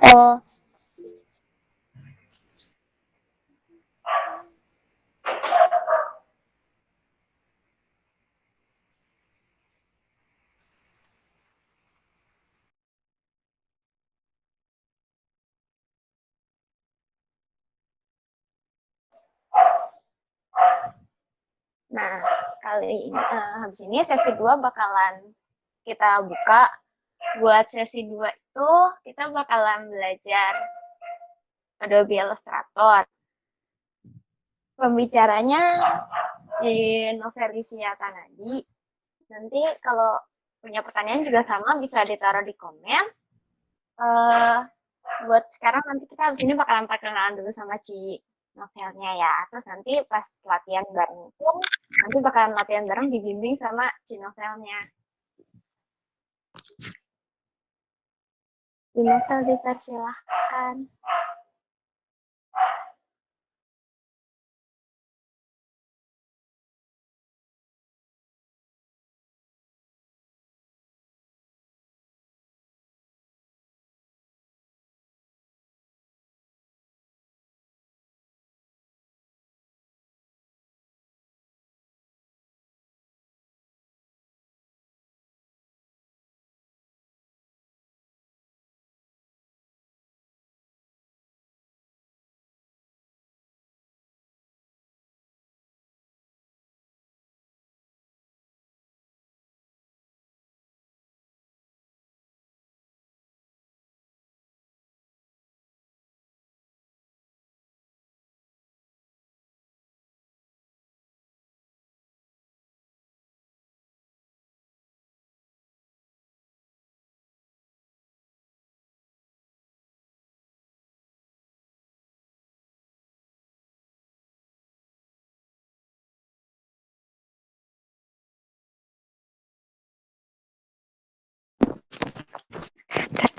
Oh, nah habis ini sesi 2 bakalan kita buka. Buat sesi 2 itu kita bakalan belajar Adobe Illustrator. Pembicaranya Novelicia Kanadi. Nanti kalau punya pertanyaan juga sama bisa ditaruh di komen. Buat sekarang nanti kita habis ini bakalan perkenalan dulu sama Ci novelnya ya. Terus nanti pas latihan bareng itu nanti bakalan latihan bareng dibimbing sama Ci novelnya. Ci novel dipersilahkan.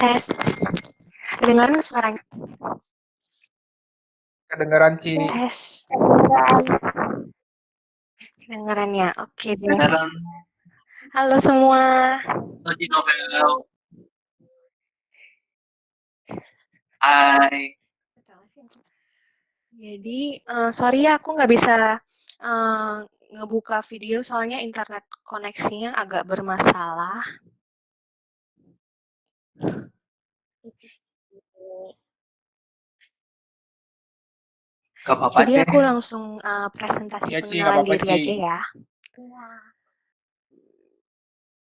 Tes. Kedengaran suaranya? Kedengaran, Ci. Tes. Kedengaran ya? Oke deh. Halo semua. Soji Novel. Hai. Jadi, sorry ya aku nggak bisa ngebuka video soalnya internet koneksinya agak bermasalah. Gak apa-apa Jadi deh. aku langsung presentasi Iya, Ci, nggak pengenalan apa-apa, diri Ci. aja ya.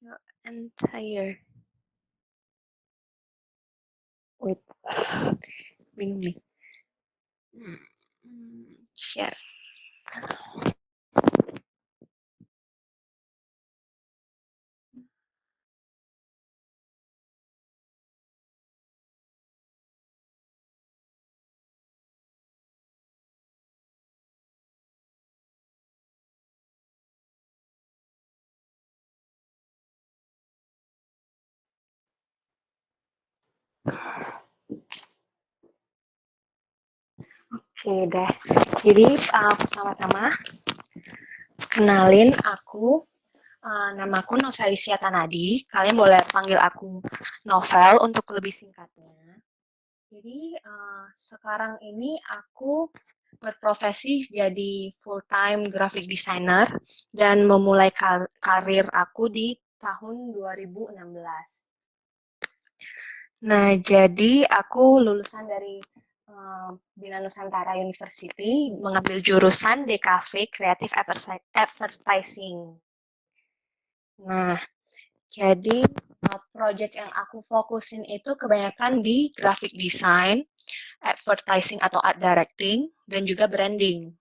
Your entire. Wait. Bingung nih. Share. Oke deh. Jadi pertama-tama kenalin aku. Namaku Novelicia Tanadi. Kalian boleh panggil aku Novel untuk lebih singkatnya. Jadi sekarang ini aku berprofesi jadi full-time graphic designer dan memulai karir aku di tahun 2016. Nah, jadi aku lulusan dari Bina Nusantara University, mengambil jurusan DKV Creative Advertising. Nah, jadi project yang aku fokusin itu kebanyakan di graphic design, advertising atau art directing, dan juga branding.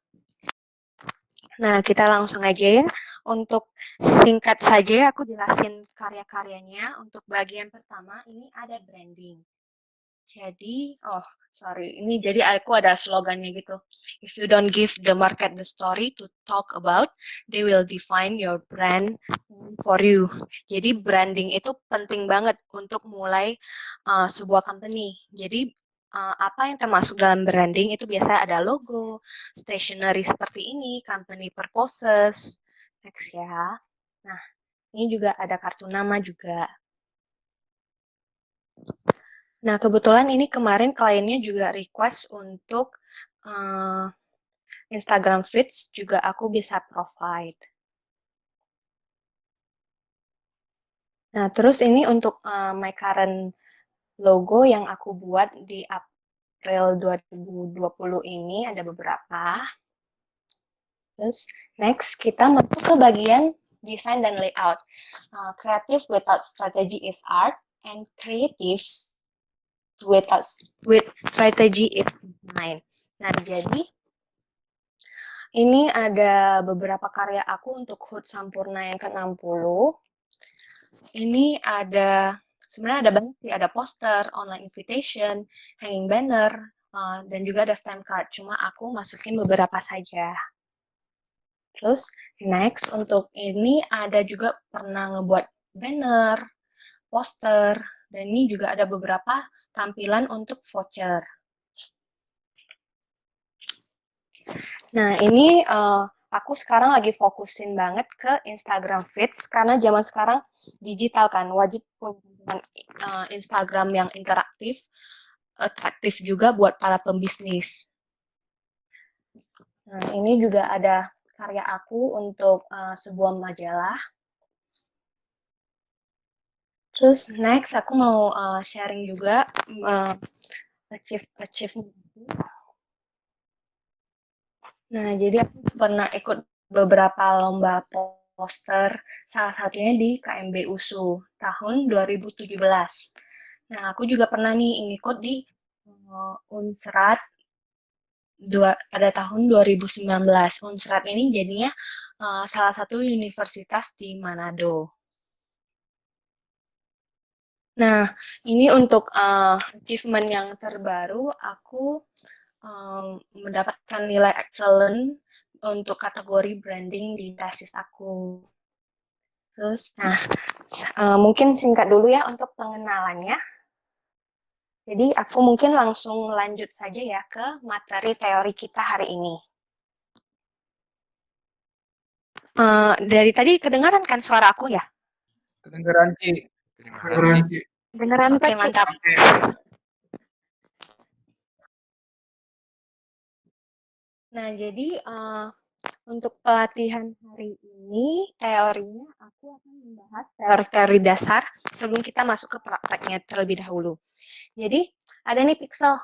Nah, kita langsung aja ya. Untuk singkat saja aku jelasin karya-karyanya. Untuk bagian pertama ini ada branding. Jadi, ini jadi aku ada slogannya gitu. If you don't give the market the story to talk about, they will define your brand for you. Jadi branding itu penting banget untuk mulai sebuah company. Jadi apa yang termasuk dalam branding itu biasanya ada logo, stationery seperti ini, company purposes, teks ya. Nah, ini juga ada kartu nama juga. Nah, kebetulan ini kemarin kliennya juga request untuk Instagram Feeds juga aku bisa provide. Nah, terus ini untuk my current logo yang aku buat di April 2020 ini ada beberapa. Terus next kita masuk ke bagian desain dan layout. Creative without strategy is art, and creative with strategy is design. Nah, jadi ini ada beberapa karya aku untuk HUT Sampurna yang ke-60. Ini sebenarnya ada banyak sih, ada poster, online invitation, hanging banner, dan juga ada stamp card. Cuma aku masukin beberapa saja. Terus next untuk ini ada juga pernah ngebuat banner, poster, dan ini juga ada beberapa tampilan untuk voucher. Nah, ini aku sekarang lagi fokusin banget ke Instagram Feeds karena zaman sekarang digital kan, wajib punya Instagram yang interaktif, atraktif juga buat para pembisnis. Nah, ini juga ada karya aku untuk sebuah majalah. Terus next aku mau sharing juga achievement. Nah, jadi aku pernah ikut beberapa lomba poster, salah satunya di KMB USU tahun 2017. Nah, aku juga pernah nih ikut di Unsrat pada tahun 2019. Unsrat ini jadinya salah satu universitas di Manado. Nah, ini untuk achievement yang terbaru, aku mendapatkan nilai excellent untuk kategori branding di tesis aku. Terus, mungkin singkat dulu ya untuk pengenalannya. Jadi aku mungkin langsung lanjut saja ya ke materi teori kita hari ini. Dari tadi kedengaran kan suara aku ya? Kedengeran, Ci. Kedengeran, Ci. Beneran Oke, Ci. mantap. Nah, jadi untuk pelatihan hari ini, teorinya aku akan membahas teori-teori dasar sebelum kita masuk ke prakteknya terlebih dahulu. Jadi, ada nih pixel.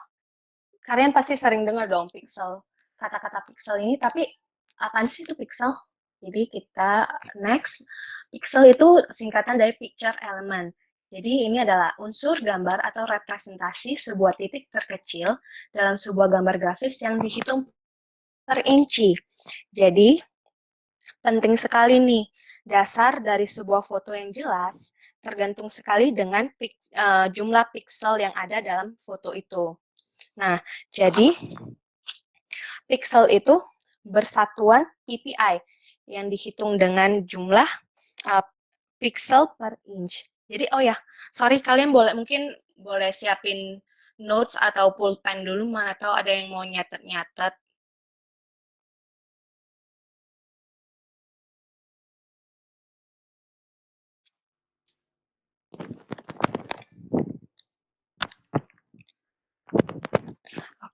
Kalian pasti sering dengar dong pixel. Kata-kata pixel ini, tapi apaan sih itu pixel? Jadi kita next, pixel itu singkatan dari picture element. Jadi ini adalah unsur gambar atau representasi sebuah titik terkecil dalam sebuah gambar grafis yang dihitung per inci. Jadi, penting sekali nih, dasar dari sebuah foto yang jelas tergantung sekali dengan jumlah pixel yang ada dalam foto itu. Nah, jadi pixel itu bersatuan PPI yang dihitung dengan jumlah pixel per inch. Jadi, oh ya, sorry kalian mungkin boleh siapin notes atau pulpen dulu, mana tahu ada yang mau nyatet-nyatet.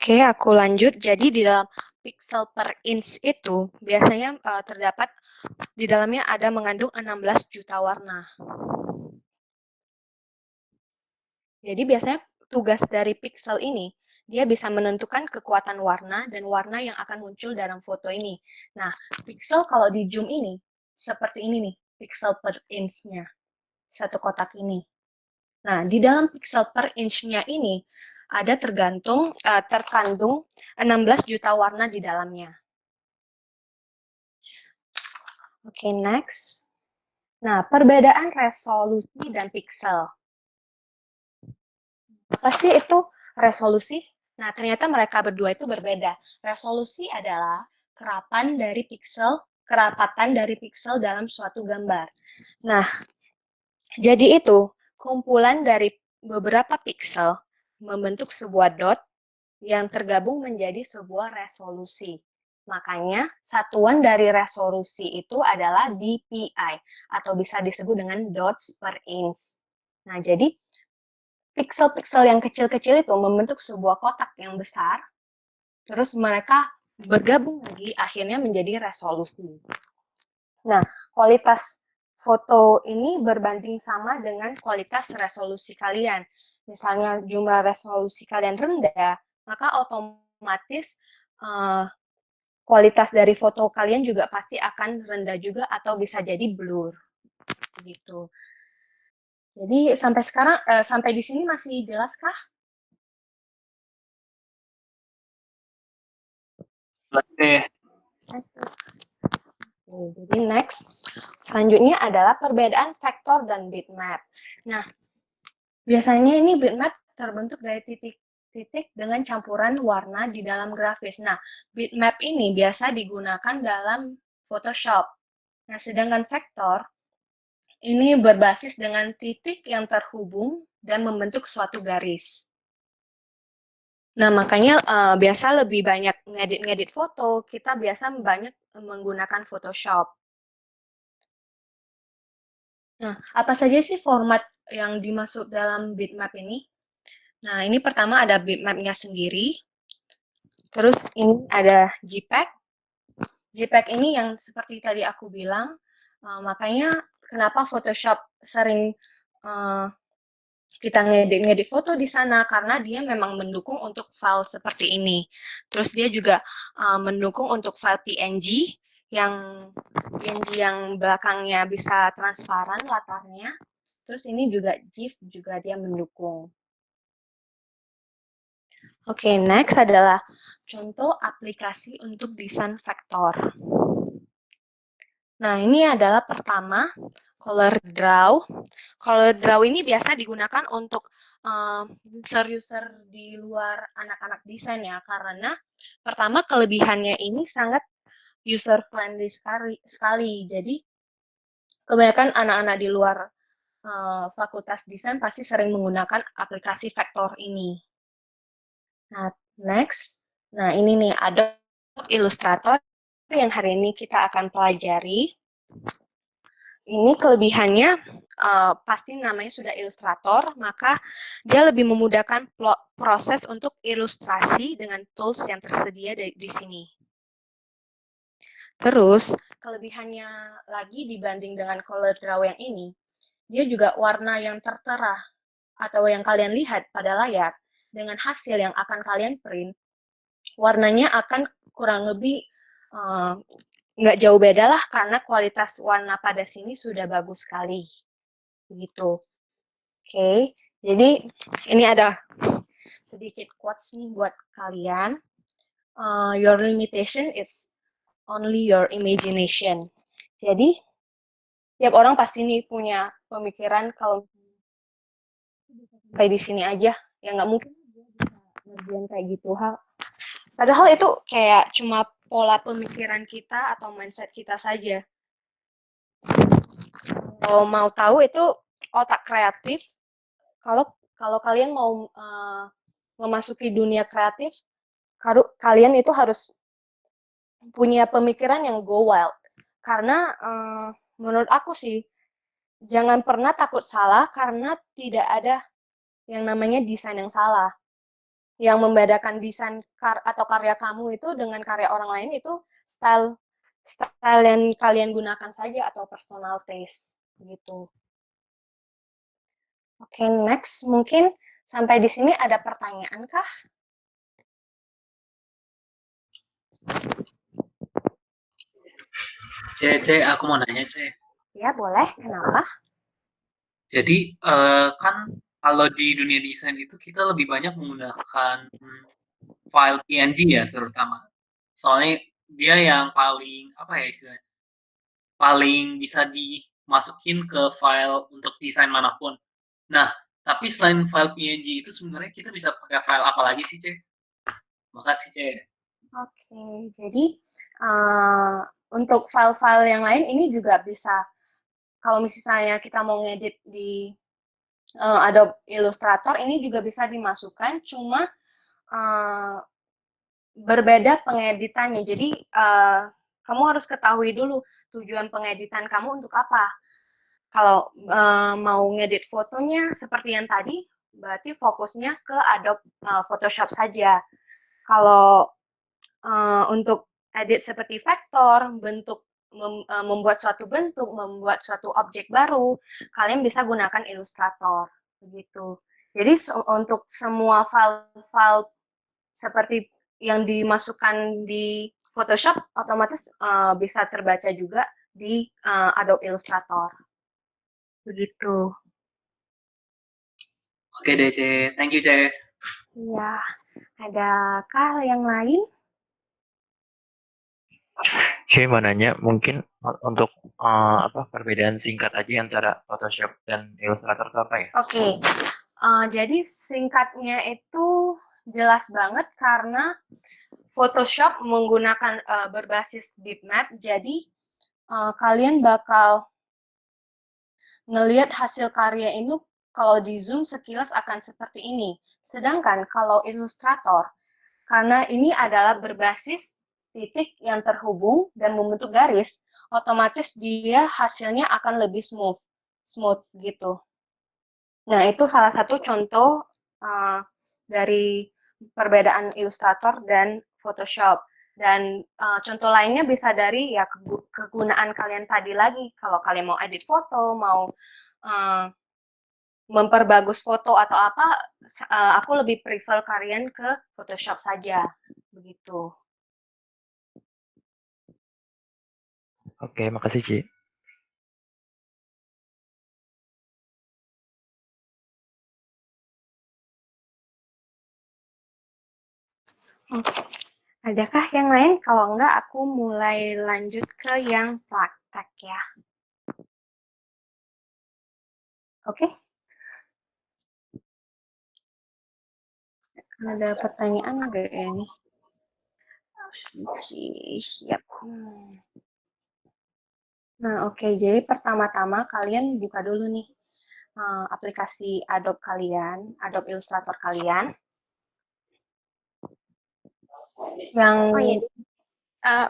Oke, aku lanjut. Jadi di dalam pixel per inch itu biasanya terdapat di dalamnya ada mengandung 16 juta warna. Jadi biasanya tugas dari pixel ini, dia bisa menentukan kekuatan warna dan warna yang akan muncul dalam foto ini. Nah, pixel kalau di zoom ini, seperti ini nih, pixel per inch-nya. Satu kotak ini. Nah, di dalam pixel per inch-nya ini, ada terkandung 16 juta warna di dalamnya. Oke, next. Nah, perbedaan resolusi dan pixel. Apa sih itu resolusi? Nah, ternyata mereka berdua itu berbeda. Resolusi adalah kerapatan dari pixel dalam suatu gambar. Nah, jadi itu kumpulan dari beberapa pixel membentuk sebuah dot yang tergabung menjadi sebuah resolusi. Makanya satuan dari resolusi itu adalah DPI atau bisa disebut dengan dots per inch. Nah, jadi Piksel-piksel yang kecil-kecil itu membentuk sebuah kotak yang besar, terus mereka bergabung lagi, akhirnya menjadi resolusi. Nah, kualitas foto ini berbanding sama dengan kualitas resolusi kalian. Misalnya jumlah resolusi kalian rendah, maka otomatis kualitas dari foto kalian juga pasti akan rendah juga atau bisa jadi blur. Gitu. Jadi sampai sekarang, sampai di sini masih jelas kah? Oke. Jadi next, selanjutnya adalah perbedaan vektor dan bitmap. Nah, biasanya ini bitmap terbentuk dari titik-titik dengan campuran warna di dalam grafis. Nah, bitmap ini biasa digunakan dalam Photoshop. Nah, sedangkan vektor ini berbasis dengan titik yang terhubung dan membentuk suatu garis. Nah, makanya biasa lebih banyak ngedit foto, kita biasa banyak menggunakan Photoshop. Nah, apa saja sih format yang dimasuk dalam bitmap ini? Nah, ini pertama ada bitmapnya sendiri. Terus ini ada JPEG. JPEG ini yang seperti tadi aku bilang, makanya kenapa Photoshop sering kita ngedit foto di sana, karena dia memang mendukung untuk file seperti ini. Terus dia juga mendukung untuk file PNG yang belakangnya bisa transparan latarnya. Terus ini juga GIF juga dia mendukung. Oke, next adalah contoh aplikasi untuk desain vektor. Nah, ini adalah pertama, ColorDraw. ColorDraw ini biasa digunakan untuk user-user di luar anak-anak desain ya, karena pertama kelebihannya ini sangat user-friendly sekali. Jadi, kebanyakan anak-anak di luar fakultas desain pasti sering menggunakan aplikasi vektor ini. Nah, next. Nah, ini nih Adobe Illustrator yang hari ini kita akan pelajari. Ini kelebihannya pasti namanya sudah Illustrator, maka dia lebih memudahkan proses untuk ilustrasi dengan tools yang tersedia di sini. Terus, kelebihannya lagi dibanding dengan ColorDraw yang ini, dia juga warna yang tertera atau yang kalian lihat pada layar dengan hasil yang akan kalian print, warnanya akan kurang lebih nggak jauh beda lah, karena kualitas warna pada sini sudah bagus sekali. Begitu. Oke, jadi ini ada sedikit quotes nih buat kalian. Your limitation is only your imagination. Jadi, tiap orang pasti nih punya pemikiran kalau sampai di sini aja, ya nggak mungkin dia bisa ngerjain kayak gitu. Padahal itu kayak cuma pola pemikiran kita atau mindset kita saja. Kalau mau tahu itu otak kreatif, kalau kalian mau memasuki dunia kreatif, kalian itu harus punya pemikiran yang go wild. Karena menurut aku sih, jangan pernah takut salah, karena tidak ada yang namanya desain yang salah. Yang membedakan desain atau karya kamu itu dengan karya orang lain itu style yang kalian gunakan saja atau personal taste gitu. Oke, next mungkin sampai di sini ada pertanyaan kah? Aku mau nanya, Ya, boleh. Kenapa? Jadi, kan kalau di dunia desain itu kita lebih banyak menggunakan file PNG ya terutama. Soalnya dia yang paling, apa ya istilahnya, paling bisa dimasukin ke file untuk desain manapun. Nah, tapi selain file PNG itu sebenarnya kita bisa pakai file apa lagi sih, Makasih, Oke, jadi untuk file-file yang lain ini juga bisa, kalau misalnya kita mau ngedit di Adobe Illustrator, ini juga bisa dimasukkan, cuma berbeda pengeditannya. Jadi kamu harus ketahui dulu tujuan pengeditan kamu untuk apa. Kalau mau ngedit fotonya seperti yang tadi, berarti fokusnya ke Adobe Photoshop saja. Kalau untuk edit seperti vektor, membuat suatu bentuk, membuat suatu objek baru, kalian bisa gunakan Illustrator begitu. Jadi untuk semua file-file seperti yang dimasukkan di Photoshop otomatis bisa terbaca juga di Adobe Illustrator. Begitu. Oke deh, Ce. Thank you, Ce. Ya, adakah yang lain? Saya mau nanya, mungkin untuk perbedaan singkat aja antara Photoshop dan Illustrator itu apa ya? Oke, jadi singkatnya itu jelas banget karena Photoshop menggunakan berbasis bitmap, jadi kalian bakal ngelihat hasil karya ini kalau di zoom sekilas akan seperti ini. Sedangkan kalau Illustrator, karena ini adalah berbasis titik yang terhubung dan membentuk garis, otomatis dia hasilnya akan lebih smooth gitu. Nah, itu salah satu contoh dari perbedaan Illustrator dan Photoshop. Dan contoh lainnya bisa dari ya kegunaan kalian tadi lagi. Kalau kalian mau edit foto, mau memperbagus foto atau apa, aku lebih prefer kalian ke Photoshop saja. Begitu. Oke, makasih Ci. Adakah yang lain? Kalau enggak, aku mulai lanjut ke yang praktek ya. Oke? Ada pertanyaan nggak ya ini? Oke, siap. Nah, oke. Jadi pertama-tama kalian buka dulu nih aplikasi Adobe kalian, Adobe Illustrator kalian. Yang Oh iya,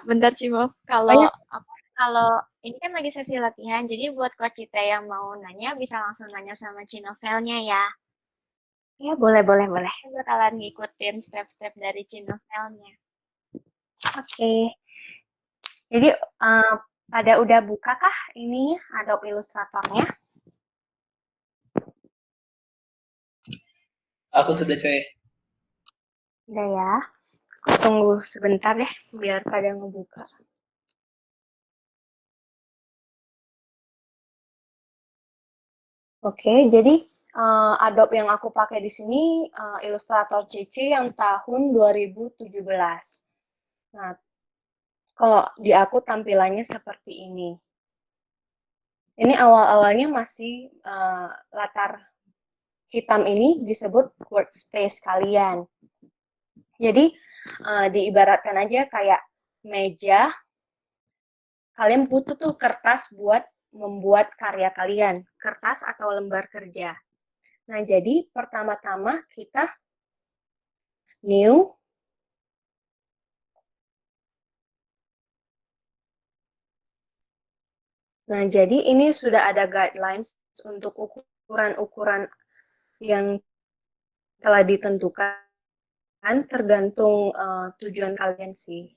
bentar sih, Mo. Kalau ini kan lagi sesi latihan, jadi buat Coach Cita yang mau nanya bisa langsung nanya sama Cinovelnya ya. ya boleh. Saya bakalan ngikutin step-step dari Cinovelnya. Oke. Jadi pada udah buka kah ini Adobe Illustratornya? Aku sudah, Ce. Udah ya. Aku tunggu sebentar deh biar pada ngebuka. Oke, jadi Adobe yang aku pakai di sini Illustrator CC yang tahun 2017. Nah, kalau di aku tampilannya seperti ini. Ini awal-awalnya masih latar hitam ini disebut workspace kalian. Jadi diibaratkan aja kayak meja. Kalian butuh tuh kertas buat membuat karya kalian, kertas atau lembar kerja. Nah, jadi pertama-tama kita new. Nah, jadi ini sudah ada guidelines untuk ukuran-ukuran yang telah ditentukan tergantung tujuan kalian sih.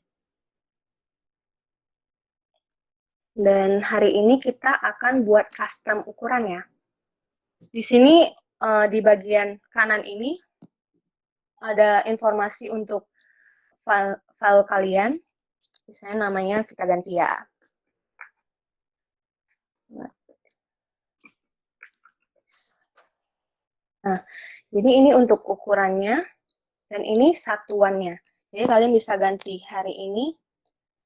Dan hari ini kita akan buat custom ukuran ya. Di sini di bagian kanan ini ada informasi untuk file kalian. Misalnya namanya kita ganti ya. Nah, jadi ini untuk ukurannya dan ini satuannya. Jadi kalian bisa ganti hari ini.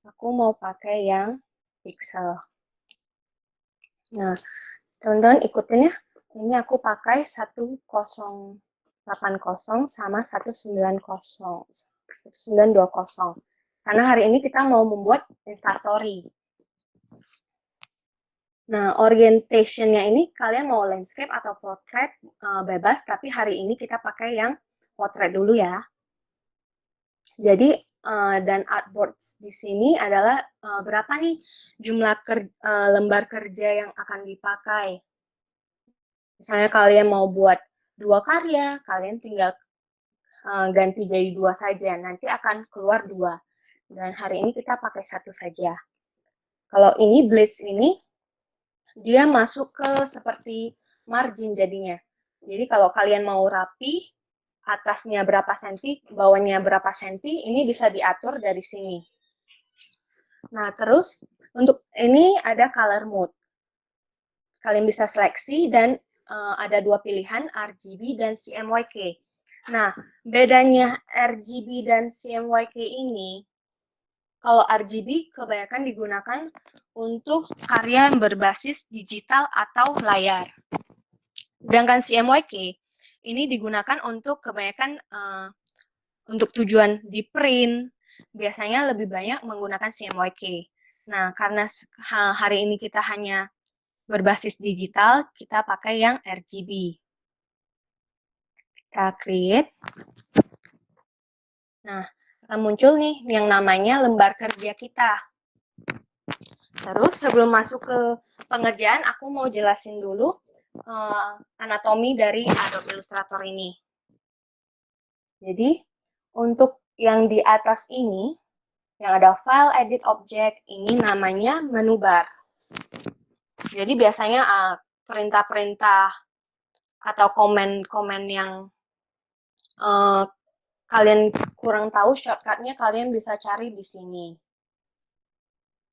Aku mau pakai yang pixel. Nah, teman-teman ikutin ya. Ini aku pakai 1080 sama 1920. Karena hari ini kita mau membuat instastory. Nah, orientationnya ini kalian mau landscape atau portrait bebas, tapi hari ini kita pakai yang portrait dulu ya. Jadi, dan artboards di sini adalah berapa nih jumlah lembar kerja yang akan dipakai. Misalnya kalian mau buat 2 karya, kalian tinggal ganti jadi 2 saja, nanti akan keluar 2. Dan hari ini kita pakai 1 saja. Kalau ini blitz ini, dia masuk ke seperti margin jadinya. Jadi kalau kalian mau rapi, atasnya berapa senti, bawahnya berapa senti, ini bisa diatur dari sini. Nah, terus untuk ini ada color mode. Kalian bisa seleksi dan ada 2 pilihan, RGB dan CMYK. Nah, bedanya RGB dan CMYK ini, kalau RGB kebanyakan digunakan untuk karya yang berbasis digital atau layar. Sedangkan CMYK ini digunakan untuk kebanyakan untuk tujuan di print, biasanya lebih banyak menggunakan CMYK. Nah, karena hari ini kita hanya berbasis digital, kita pakai yang RGB. Kita create. Nah, akan muncul nih yang namanya lembar kerja kita. Terus sebelum masuk ke pengerjaan, aku mau jelasin dulu anatomi dari Adobe Illustrator ini. Jadi, untuk yang di atas ini, yang ada file, edit, object, ini namanya menu bar. Jadi biasanya perintah-perintah atau komen-komen yang kalian kurang tahu shortcutnya, kalian bisa cari di sini.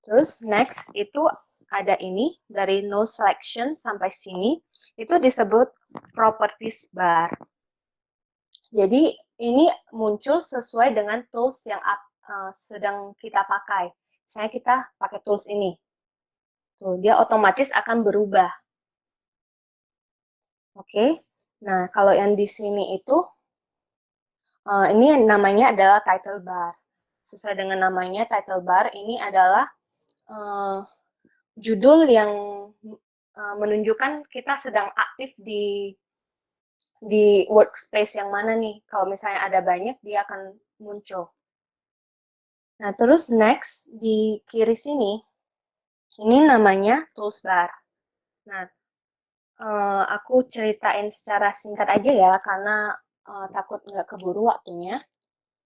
Terus next itu ada ini, dari no selection sampai sini, itu disebut properties bar. Jadi ini muncul sesuai dengan tools yang sedang kita pakai. Misalnya kita pakai tools ini. Tuh, dia otomatis akan berubah. Oke. Nah, kalau yang di sini itu ini namanya adalah title bar. Sesuai dengan namanya title bar, ini adalah judul yang menunjukkan kita sedang aktif di workspace yang mana nih. Kalau misalnya ada banyak, dia akan muncul. Nah, terus next di kiri sini, ini namanya tools bar. Nah, aku ceritain secara singkat aja ya, karena takut nggak keburu waktunya.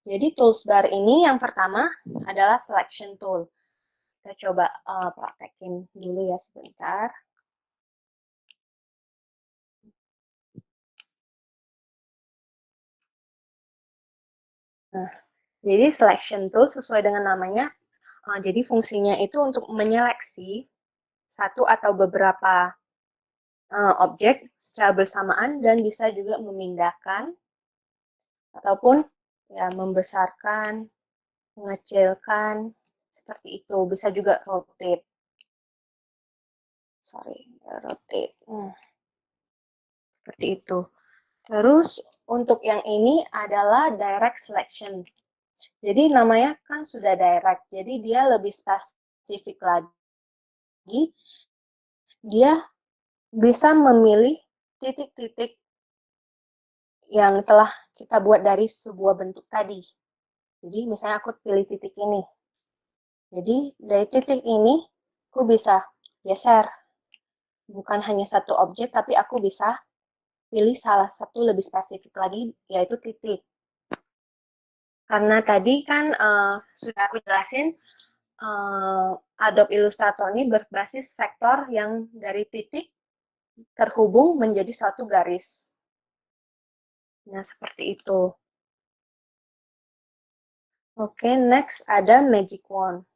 Jadi tools bar ini yang pertama adalah selection tool. Kita coba praktekin dulu ya sebentar. Nah, jadi selection tool sesuai dengan namanya, jadi fungsinya itu untuk menyeleksi satu atau beberapa objek secara bersamaan dan bisa juga memindahkan ataupun ya membesarkan, mengecilkan, seperti itu. Bisa juga rotate. Rotate. Seperti itu. Terus untuk yang ini adalah direct selection. Jadi namanya kan sudah direct, jadi dia lebih spesifik lagi. Dia bisa memilih titik-titik yang telah kita buat dari sebuah bentuk tadi. Jadi misalnya aku pilih titik ini. Jadi dari titik ini aku bisa geser. Bukan hanya satu objek, tapi aku bisa pilih salah satu lebih spesifik lagi, yaitu titik. Karena tadi kan sudah aku jelasin, Adobe Illustrator ini berbasis vektor yang dari titik terhubung menjadi suatu garis. Nah, seperti itu. Oke, next ada Magic Wand.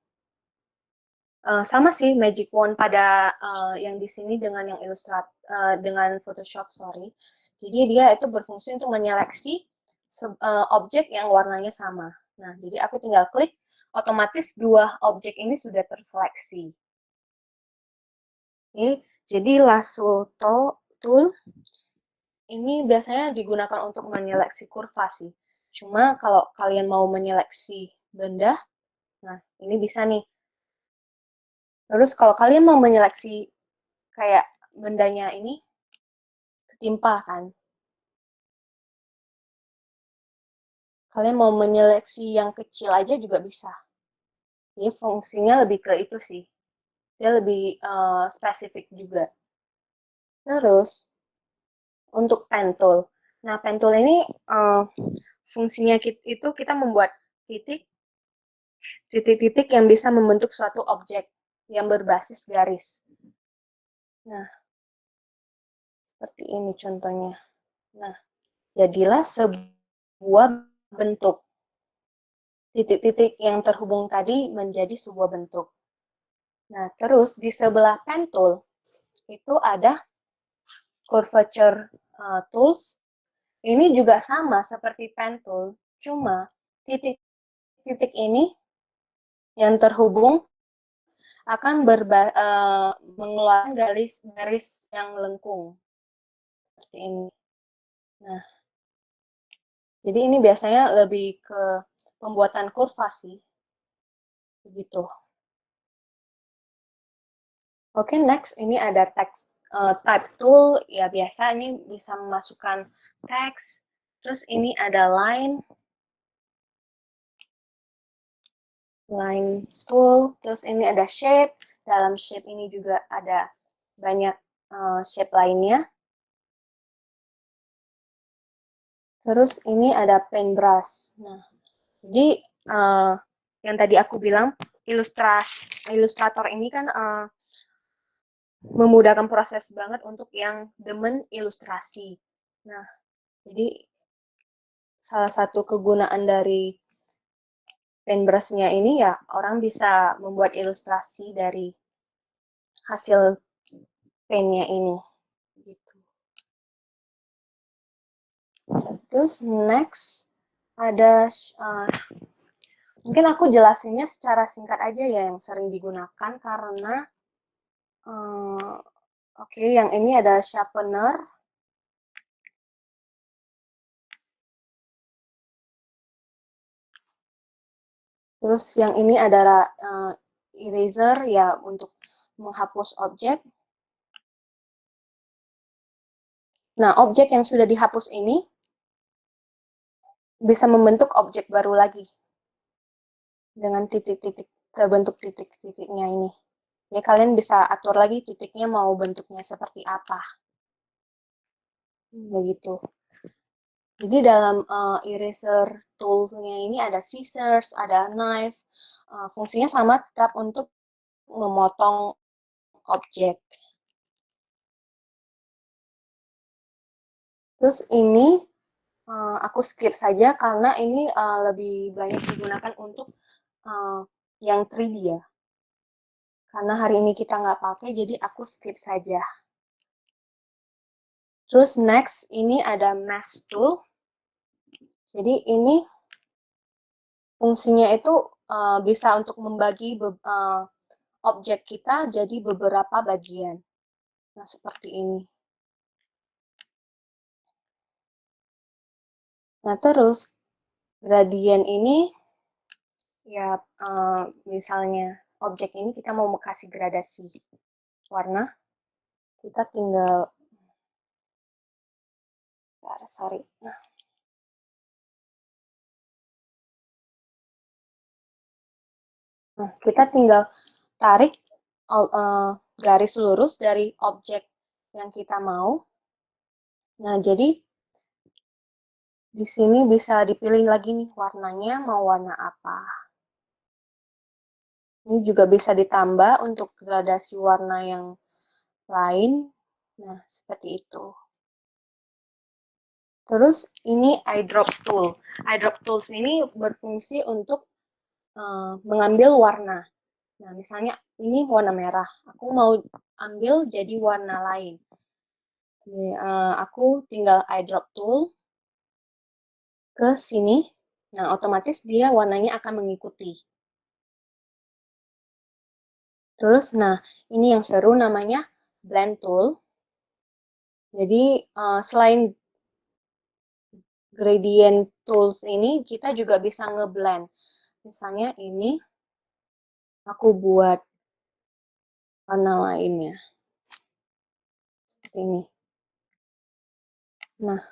Sama sih Magic Wand pada yang di sini dengan yang dengan Photoshop, sorry. Jadi dia itu berfungsi untuk menyeleksi objek yang warnanya sama. Nah, jadi aku tinggal klik, otomatis dua objek ini sudah terseleksi. Oke, jadi lasso tool ini biasanya digunakan untuk menyeleksi kurva sih. Cuma kalau kalian mau menyeleksi benda, nah ini bisa nih. Terus kalau kalian mau menyeleksi kayak bendanya ini ketimpa kan. Kalian mau menyeleksi yang kecil aja juga bisa. Jadi fungsinya lebih ke itu sih. Dia lebih spesifik juga. Terus untuk pen tool. Nah, pen tool ini fungsinya itu kita membuat titik-titik yang bisa membentuk suatu objek yang berbasis garis. Nah, seperti ini contohnya. Nah, jadilah sebuah bentuk. Titik-titik yang terhubung tadi menjadi sebuah bentuk. Nah, terus di sebelah pen tool itu ada curvature tools. Ini juga sama seperti pen tool, cuma titik-titik ini yang terhubung akan mengeluarkan garis yang lengkung seperti ini. Nah, jadi ini biasanya lebih ke pembuatan kurva sih, begitu. Oke, next ini ada text type tool, ya biasa ini bisa memasukkan teks. Terus ini ada line tool, terus ini ada shape. Dalam shape ini juga ada banyak shape lainnya. Terus ini ada paintbrush. Nah, jadi yang tadi aku bilang ilustrator ini kan memudahkan proses banget untuk yang demen ilustrasi. Nah, jadi salah satu kegunaan dari paintbrush-nya ini ya orang bisa membuat ilustrasi dari hasil paint-nya ini gitu. Terus next ada mungkin aku jelasinnya secara singkat aja ya yang sering digunakan karena oke, yang ini ada sharpener. Terus yang ini ada eraser ya untuk menghapus objek. Nah, objek yang sudah dihapus ini bisa membentuk objek baru lagi dengan titik-titik, terbentuk titik-titiknya ini. Ya, kalian bisa atur lagi titiknya mau bentuknya seperti apa. Begitu. Jadi dalam eraser tool-nya ini ada scissors, ada knife. Fungsinya sama tetap untuk memotong objek. Terus ini aku skip saja karena ini lebih banyak digunakan untuk yang 3D ya. Karena hari ini kita nggak pakai, jadi aku skip saja. Terus next, ini ada mesh tool. Jadi ini fungsinya itu bisa untuk membagi objek kita jadi beberapa bagian. Nah, seperti ini. Nah, terus gradient ini ya misalnya objek ini kita mau kasih gradasi warna, kita tinggal sorry. Nah, kita tinggal tarik garis lurus dari objek yang kita mau. Nah, jadi di sini bisa dipilih lagi nih warnanya mau warna apa. Ini juga bisa ditambah untuk gradasi warna yang lain. Nah, seperti itu. Terus ini eyedrop tool. Eyedrop tools ini berfungsi untuk mengambil warna. Nah, misalnya ini warna merah. Aku mau ambil jadi warna lain. Aku tinggal eyedrop tool ke sini. Nah, otomatis dia warnanya akan mengikuti. Terus, nah, ini yang seru namanya blend tool. Jadi, selain gradient tools ini, kita juga bisa ngeblend. Misalnya ini, aku buat warna lainnya. Seperti ini. Nah,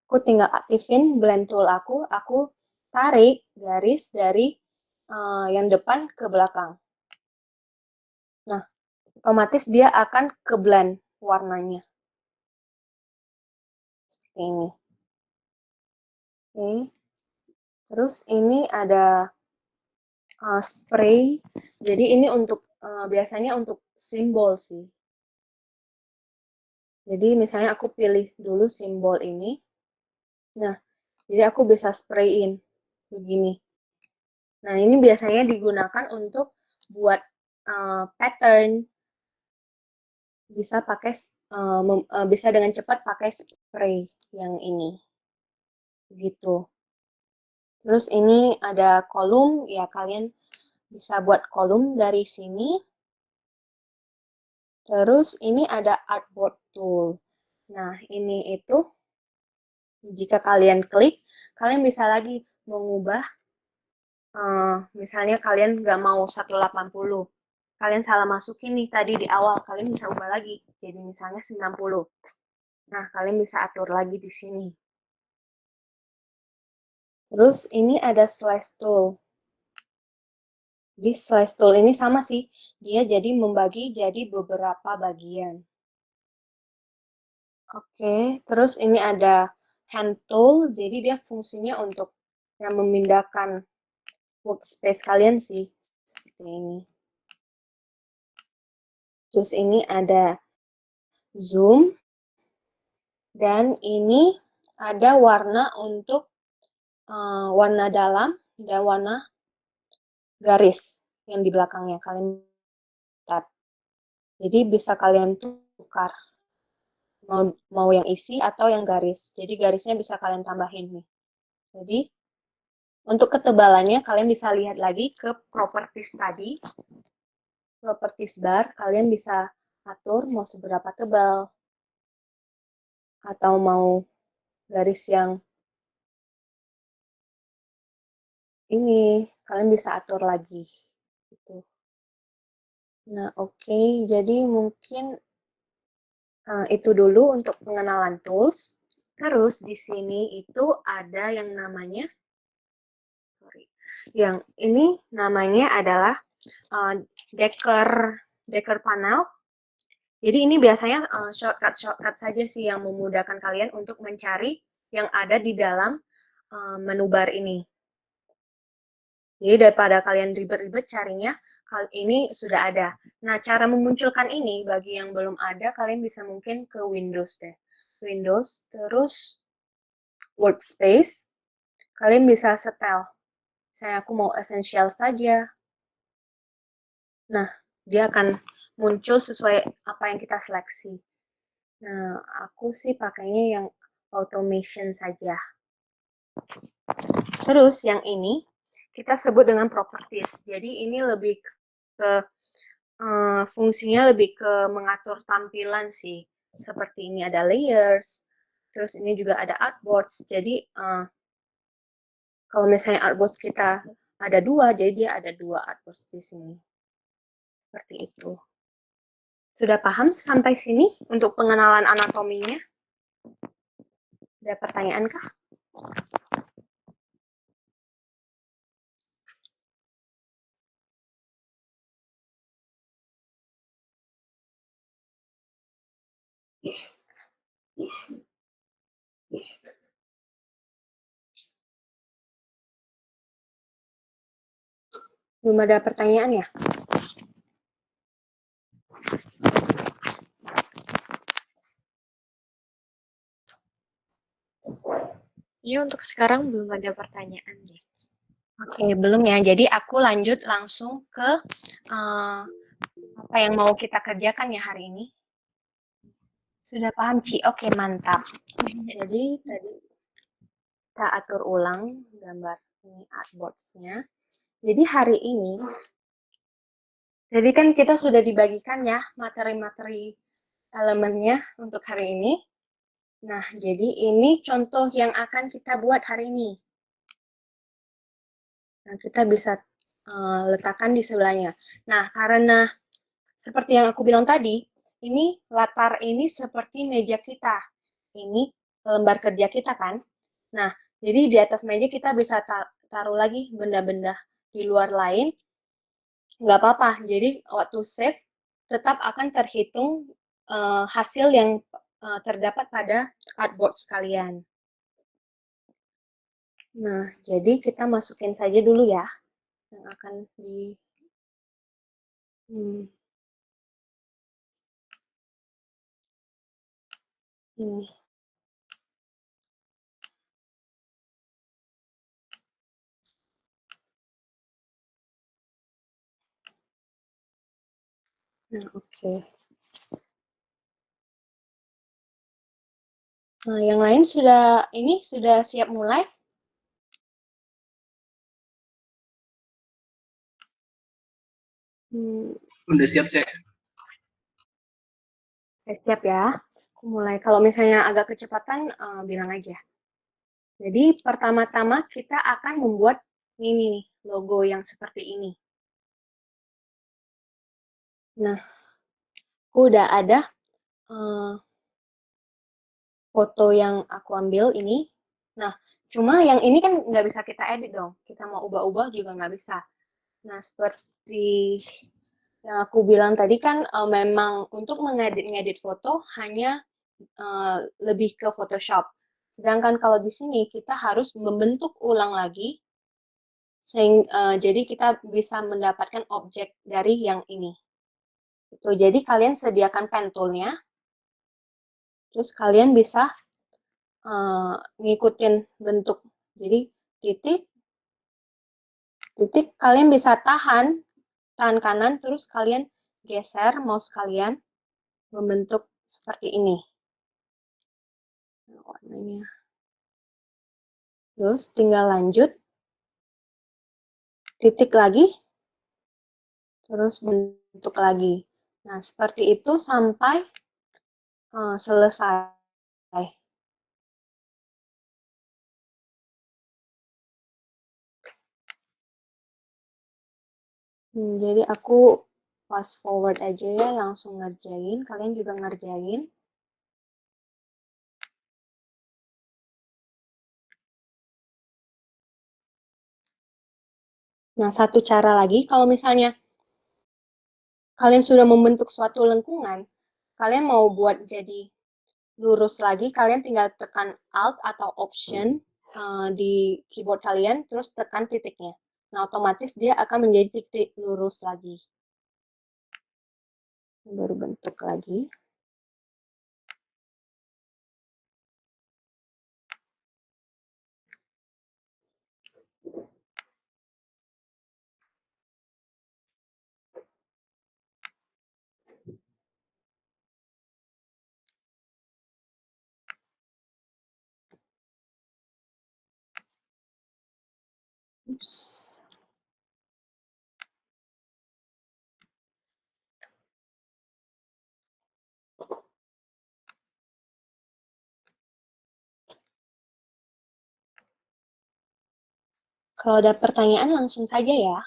aku tinggal aktifin blend tool aku tarik garis dari yang depan ke belakang. Nah, otomatis dia akan ke blend warnanya. Seperti ini. Oke. Terus ini ada spray. Jadi ini untuk biasanya untuk simbol sih. Jadi misalnya aku pilih dulu simbol ini. Nah, jadi aku bisa sprayin begini. Nah, ini biasanya digunakan untuk buat pattern. Bisa pakai bisa dengan cepat pakai spray yang ini. Gitu. Terus ini ada kolom, ya kalian bisa buat kolom dari sini. Terus ini ada artboard tool. Nah, ini itu jika kalian klik, kalian bisa lagi mengubah, misalnya kalian nggak mau 180, kalian salah masukin nih tadi di awal, kalian bisa ubah lagi, jadi misalnya 90. Nah, kalian bisa atur lagi di sini. Terus ini ada slash tool. Di slash tool ini sama sih, dia jadi membagi jadi beberapa bagian. Oke, terus ini ada hand tool, jadi dia fungsinya untuk yang memindahkan workspace kalian sih, seperti ini. Terus ini ada zoom, dan ini ada warna untuk warna dalam dan warna garis yang di belakangnya kalian lihat. Jadi bisa kalian tukar mau yang isi atau yang garis. Jadi garisnya bisa kalian tambahin nih. Jadi untuk ketebalannya kalian bisa lihat lagi ke properties tadi. Properties bar kalian bisa atur mau seberapa tebal atau mau garis yang ini kalian bisa atur lagi gitu. Nah, oke. Jadi mungkin itu dulu untuk pengenalan tools. Terus di sini itu ada yang namanya yang ini namanya adalah Decker panel. Jadi ini biasanya shortcut saja sih yang memudahkan kalian untuk mencari yang ada di dalam menu bar ini. Jadi daripada kalian ribet-ribet carinya, ini sudah ada. Nah, cara memunculkan ini bagi yang belum ada, kalian bisa mungkin ke Windows deh. Windows, terus Workspace. Kalian bisa setel. Saya aku mau Essential saja. Nah, dia akan muncul sesuai apa yang kita seleksi. Nah, aku sih pakainya yang automation saja. Terus yang ini kita sebut dengan properties. Jadi ini lebih ke fungsinya lebih ke mengatur tampilan sih. Seperti ini ada layers, terus ini juga ada artboards. Jadi kalau misalnya artboards kita ada 2, jadi dia ada 2 artboards di sini. Seperti itu. Sudah paham sampai sini untuk pengenalan anatominya? Ada pertanyaan kah? Belum ada pertanyaan ya? Ini untuk sekarang belum ada pertanyaan deh. Oke, belum ya. Jadi aku lanjut langsung ke apa yang mau kita kerjakan ya hari ini. Sudah paham, Ci? Oke, mantap. Jadi tadi kita atur ulang gambar ini artboards-nya. Jadi hari ini, jadi kan kita sudah dibagikan ya materi-materi elemennya untuk hari ini. Nah, jadi ini contoh yang akan kita buat hari ini. Nah, kita bisa letakkan di sebelahnya. Nah, karena seperti yang aku bilang tadi, ini latar ini seperti meja kita. Ini lembar kerja kita kan. Nah, jadi di atas meja kita bisa taruh lagi benda-benda di luar lain. Nggak apa-apa. Jadi waktu save tetap akan terhitung hasil yang terdapat pada artboard sekalian. Nah, jadi kita masukin saja dulu ya yang akan di ini. Nah, oke. Nah, yang lain sudah siap mulai? Udah siap, Cek. Siap ya. Aku mulai. Kalau misalnya agak kecepatan, bilang aja. Jadi pertama-tama kita akan membuat ini nih, logo yang seperti ini. Nah, aku udah ada foto yang aku ambil ini. Nah, cuma yang ini kan nggak bisa kita edit dong. Kita mau ubah-ubah juga nggak bisa. Nah, seperti yang aku bilang tadi kan memang untuk mengedit foto hanya lebih ke Photoshop. Sedangkan kalau di sini kita harus membentuk ulang lagi, jadi kita bisa mendapatkan objek dari yang ini. Itu jadi kalian sediakan pen toolnya, terus kalian bisa ngikutin bentuk. Jadi titik, titik kalian bisa tahan tangan kanan, terus kalian geser mouse kalian membentuk seperti ini. Nah, warnanya. Terus tinggal lanjut, titik lagi, terus bentuk lagi. Nah, seperti itu sampai selesai. Jadi aku fast forward aja ya, langsung ngerjain. Kalian juga ngerjain. Nah, satu cara lagi, kalau misalnya kalian sudah membentuk suatu lengkungan, kalian mau buat jadi lurus lagi, kalian tinggal tekan Alt atau Option di keyboard kalian, terus tekan titiknya. Nah, otomatis dia akan menjadi titik lurus lagi. Baru bentuk lagi. Oops. Kalau ada pertanyaan langsung saja ya.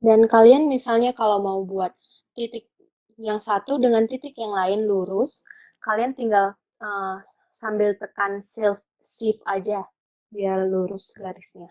Dan kalian misalnya kalau mau buat titik yang satu dengan titik yang lain lurus, kalian tinggal sambil tekan shift aja biar lurus garisnya.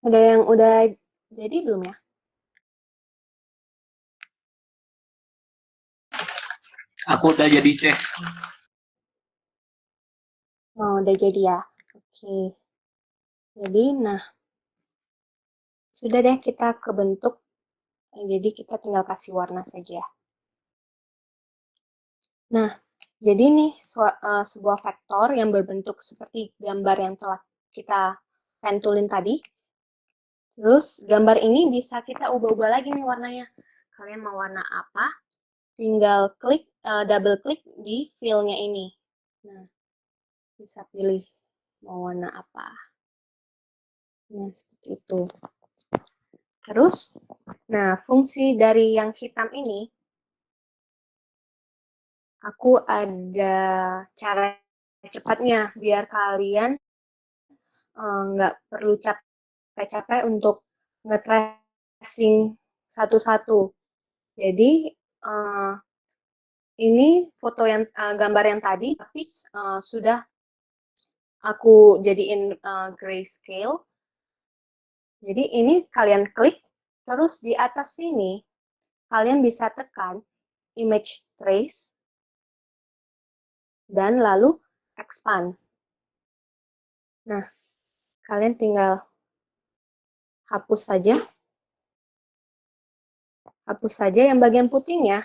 Ada yang udah jadi belum ya? Aku udah jadi cek. Oh, udah jadi ya. Oke. Jadi, nah, sudah deh kita kebentuk. Jadi kita tinggal kasih warna saja. Nah, jadi nih sebuah vektor yang berbentuk seperti gambar yang telah kita pentulin tadi. Terus gambar ini bisa kita ubah-ubah lagi nih warnanya. Kalian mau warna apa? Tinggal klik, double klik di fill-nya ini. Nah, bisa pilih mau warna apa. Nah, seperti itu. Terus, nah fungsi dari yang hitam ini, aku ada cara cepatnya biar kalian nggak perlu capek-capek untuk nge-tracing satu-satu. Jadi, ini foto yang gambar yang tadi, tapi sudah aku jadiin grayscale. Jadi ini kalian klik, terus di atas sini kalian bisa tekan image trace dan lalu expand. Nah, kalian tinggal hapus saja yang bagian putihnya,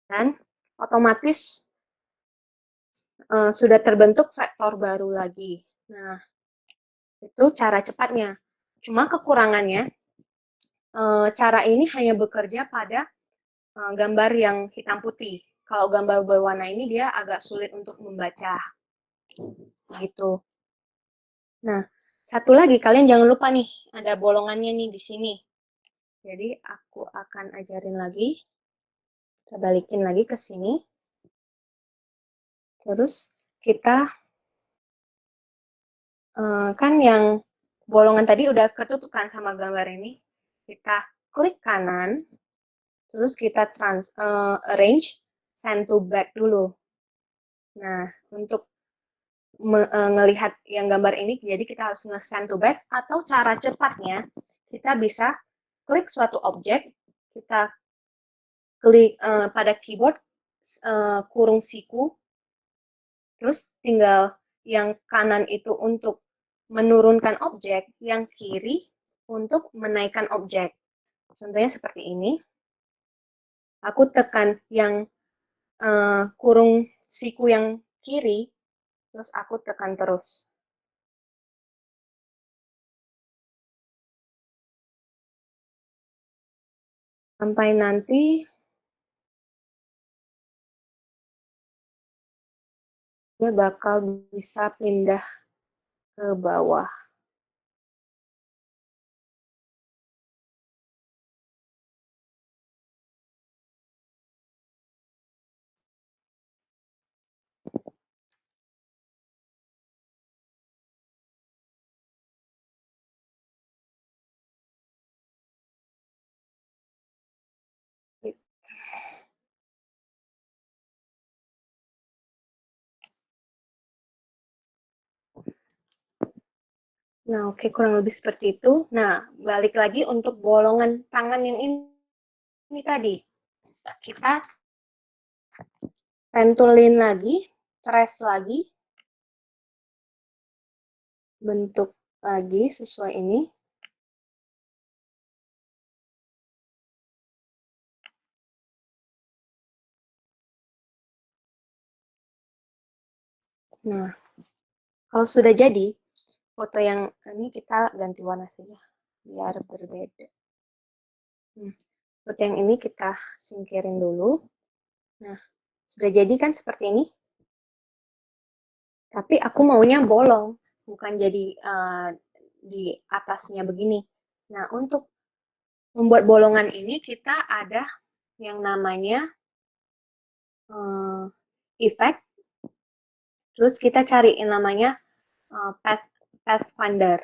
dan otomatis sudah terbentuk vektor baru lagi. Nah, itu cara cepatnya. Cuma kekurangannya, cara ini hanya bekerja pada gambar yang hitam putih. Kalau gambar berwarna ini dia agak sulit untuk membaca. Gitu. Nah, satu lagi kalian jangan lupa nih, ada bolongannya nih di sini. Jadi aku akan ajarin lagi. Kita balikin lagi ke sini. Terus kita kan yang bolongan tadi udah ketutupan sama gambar ini. Kita klik kanan, terus kita arrange send to back dulu. Nah, untuk ngelihat yang gambar ini, jadi kita harus nge-send to back, atau cara cepatnya, kita bisa klik suatu objek, kita klik pada keyboard, kurung siku, terus tinggal yang kanan itu untuk menurunkan objek, yang kiri untuk menaikkan objek. Contohnya seperti ini. Aku tekan yang kurung siku yang kiri, terus aku tekan terus. Sampai nanti dia bakal bisa pindah ke bawah. Nah, oke, kurang lebih seperti itu. Nah, balik lagi untuk bolongan tangan yang ini tadi. Kita pentulin lagi, trace lagi, bentuk lagi sesuai ini. Nah, kalau sudah jadi, foto yang ini kita ganti warna saja, biar berbeda. Foto yang ini kita singkirin dulu. Nah, sudah jadi kan seperti ini. Tapi aku maunya bolong, bukan jadi di atasnya begini. Nah, untuk membuat bolongan ini kita ada yang namanya effect. Terus kita cariin namanya Pathfinder.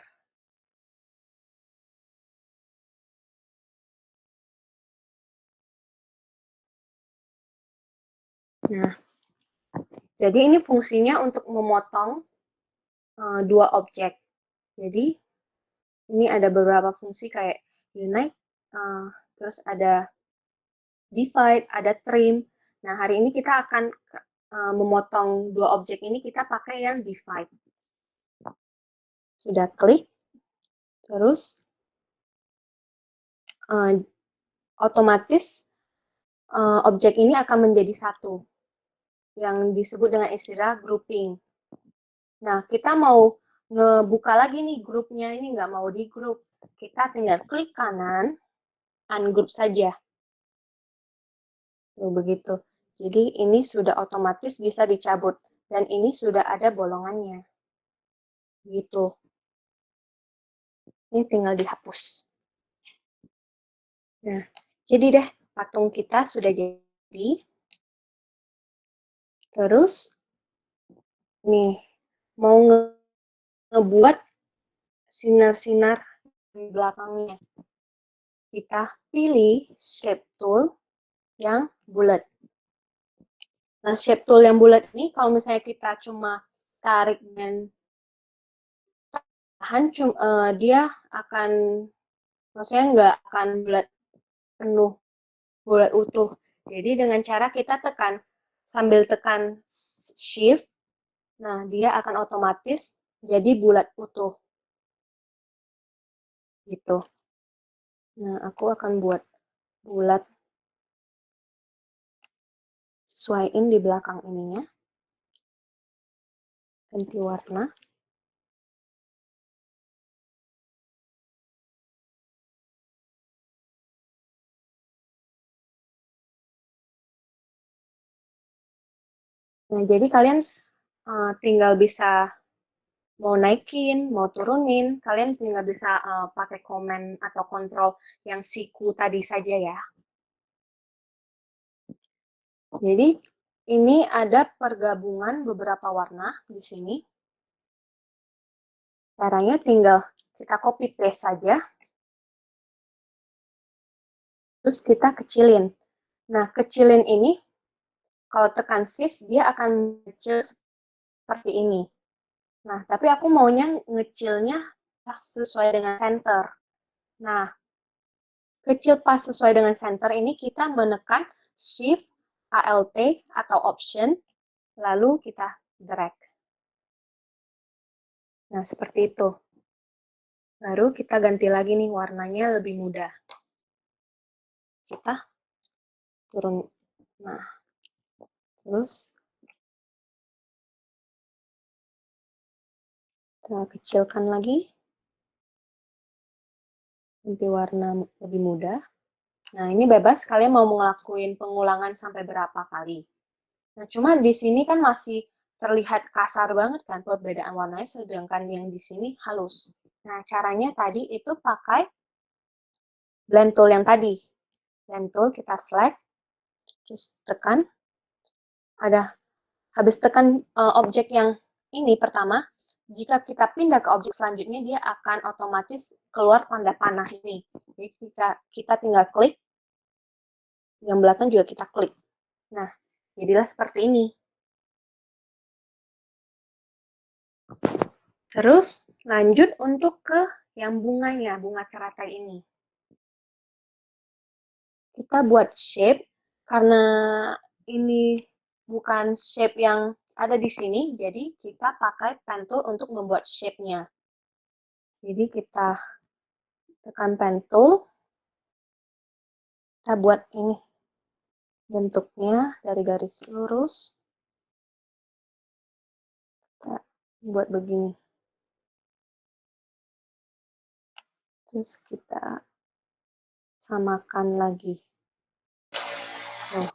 Nah, jadi ini fungsinya untuk memotong dua objek. Jadi ini ada beberapa fungsi kayak unite, terus ada divide, ada trim. Nah, hari ini kita akan memotong dua objek ini, kita pakai yang divide. Sudah klik, terus otomatis objek ini akan menjadi satu, yang disebut dengan istilah grouping. Nah, kita mau ngebuka lagi nih grupnya, ini nggak mau di grup. Kita tinggal klik kanan, ungroup saja. Tuh, begitu. Jadi ini sudah otomatis bisa dicabut. Dan ini sudah ada bolongannya. Gitu. Ini tinggal dihapus. Nah, jadi deh, patung kita sudah jadi. Terus, nih, mau ngebuat sinar-sinar di belakangnya. Kita pilih shape tool yang bulat. Nah, shape tool yang bulat ini kalau misalnya kita cuma tarik dan tahan, dia akan, maksudnya nggak akan bulat penuh, bulat utuh. Jadi dengan cara kita tekan, sambil tekan shift, nah dia akan otomatis jadi bulat utuh. Gitu. Nah, aku akan buat bulat, sesuaiin di belakang ininya. Ganti warna. Nah, jadi kalian tinggal bisa mau naikin, mau turunin, kalian tinggal bisa pakai komen atau kontrol yang siku tadi saja ya. Jadi ini ada pergabungan beberapa warna di sini. Caranya tinggal kita copy paste saja. Terus kita kecilin. Nah, kecilin ini kalau tekan shift dia akan kecil seperti ini. Nah, tapi aku maunya ngecilnya pas sesuai dengan center. Nah, kecil pas sesuai dengan center ini kita menekan shift, alt, atau option, lalu kita drag. Nah, seperti itu. Baru kita ganti lagi nih warnanya lebih mudah. Kita turun. Nah, terus kita kecilkan lagi. Ganti warna lebih mudah. Nah, ini bebas kalian mau ngelakuin pengulangan sampai berapa kali. Nah, cuma di sini kan masih terlihat kasar banget kan perbedaan warnanya, sedangkan yang di sini halus. Nah, caranya tadi itu pakai blend tool yang tadi. Blend tool kita select, terus tekan. Habis tekan objek yang ini pertama, jika kita pindah ke objek selanjutnya, dia akan otomatis keluar tanda panah ini. Jadi kita tinggal klik, yang belakang juga kita klik. Nah, jadilah seperti ini. Terus lanjut untuk ke yang bunganya, bunga teratai ini. Kita buat shape, karena ini bukan shape yang ada di sini, jadi kita pakai pen tool untuk membuat shape-nya. Jadi kita tekan pen tool, kita buat ini bentuknya dari garis lurus, kita buat begini. Terus kita samakan lagi. Nah.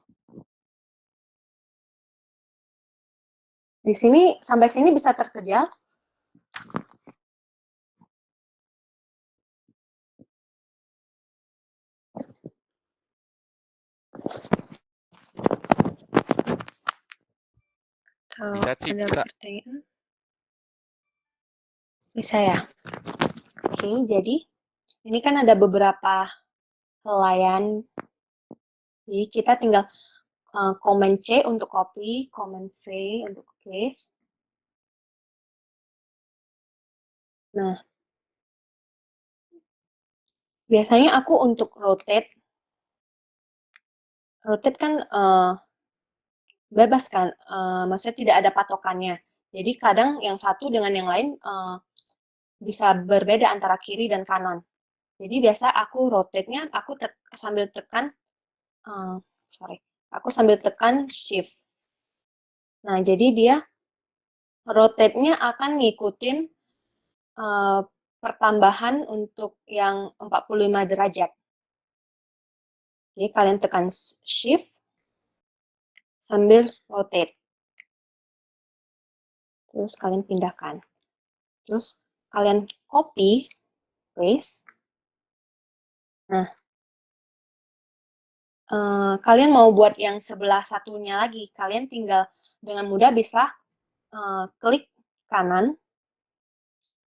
Di sini, sampai sini bisa terkejar. Bisa, Ci, ada bisa. pertanyaan? Bisa ya? Oke, jadi ini kan ada beberapa helaian. Jadi kita tinggal Command C untuk copy, Command V untuk paste. Nah, biasanya aku untuk rotate kan bebas kan, maksudnya tidak ada patokannya. Jadi kadang yang satu dengan yang lain bisa berbeda antara kiri dan kanan. Jadi biasa aku rotate-nya aku sambil tekan aku sambil tekan shift. Nah, jadi dia rotate-nya akan ngikutin pertambahan untuk yang 45 derajat. Jadi kalian tekan shift sambil rotate. Terus kalian pindahkan. Terus kalian copy, paste. Nah, kalian mau buat yang sebelah satunya lagi. Kalian tinggal dengan mudah bisa klik kanan.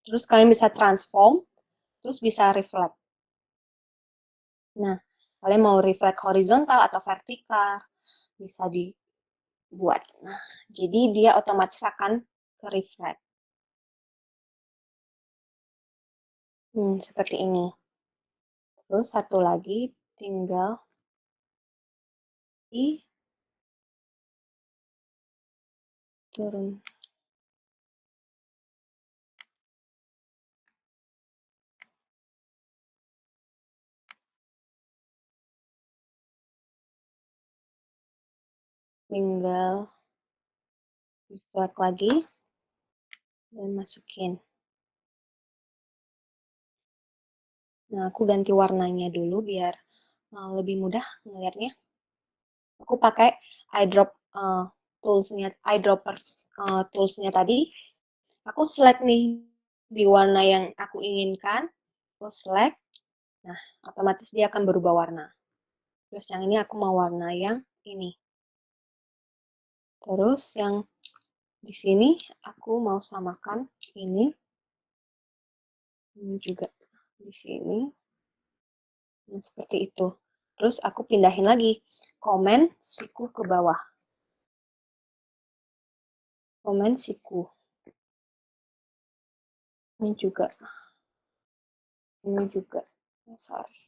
Terus kalian bisa transform. Terus bisa reflect. Nah, kalian mau reflect horizontal atau vertikal. Bisa dibuat. Nah, jadi dia otomatis akan ke reflect. Seperti ini. Terus satu lagi tinggal turun. Tinggal reflect lagi dan masukin. Nah, aku ganti warnanya dulu biar lebih mudah ngelihatnya. Aku pakai eyedropper toolsnya tadi. Aku select nih di warna yang aku inginkan. Aku select. Nah, otomatis dia akan berubah warna. Terus yang ini aku mau warna yang ini. Terus yang di sini aku mau samakan ini. Ini juga di sini. Nah, seperti itu. Terus aku pindahin lagi. Komen siku ke bawah. Komen siku. Ini juga. Ini juga. Sorry.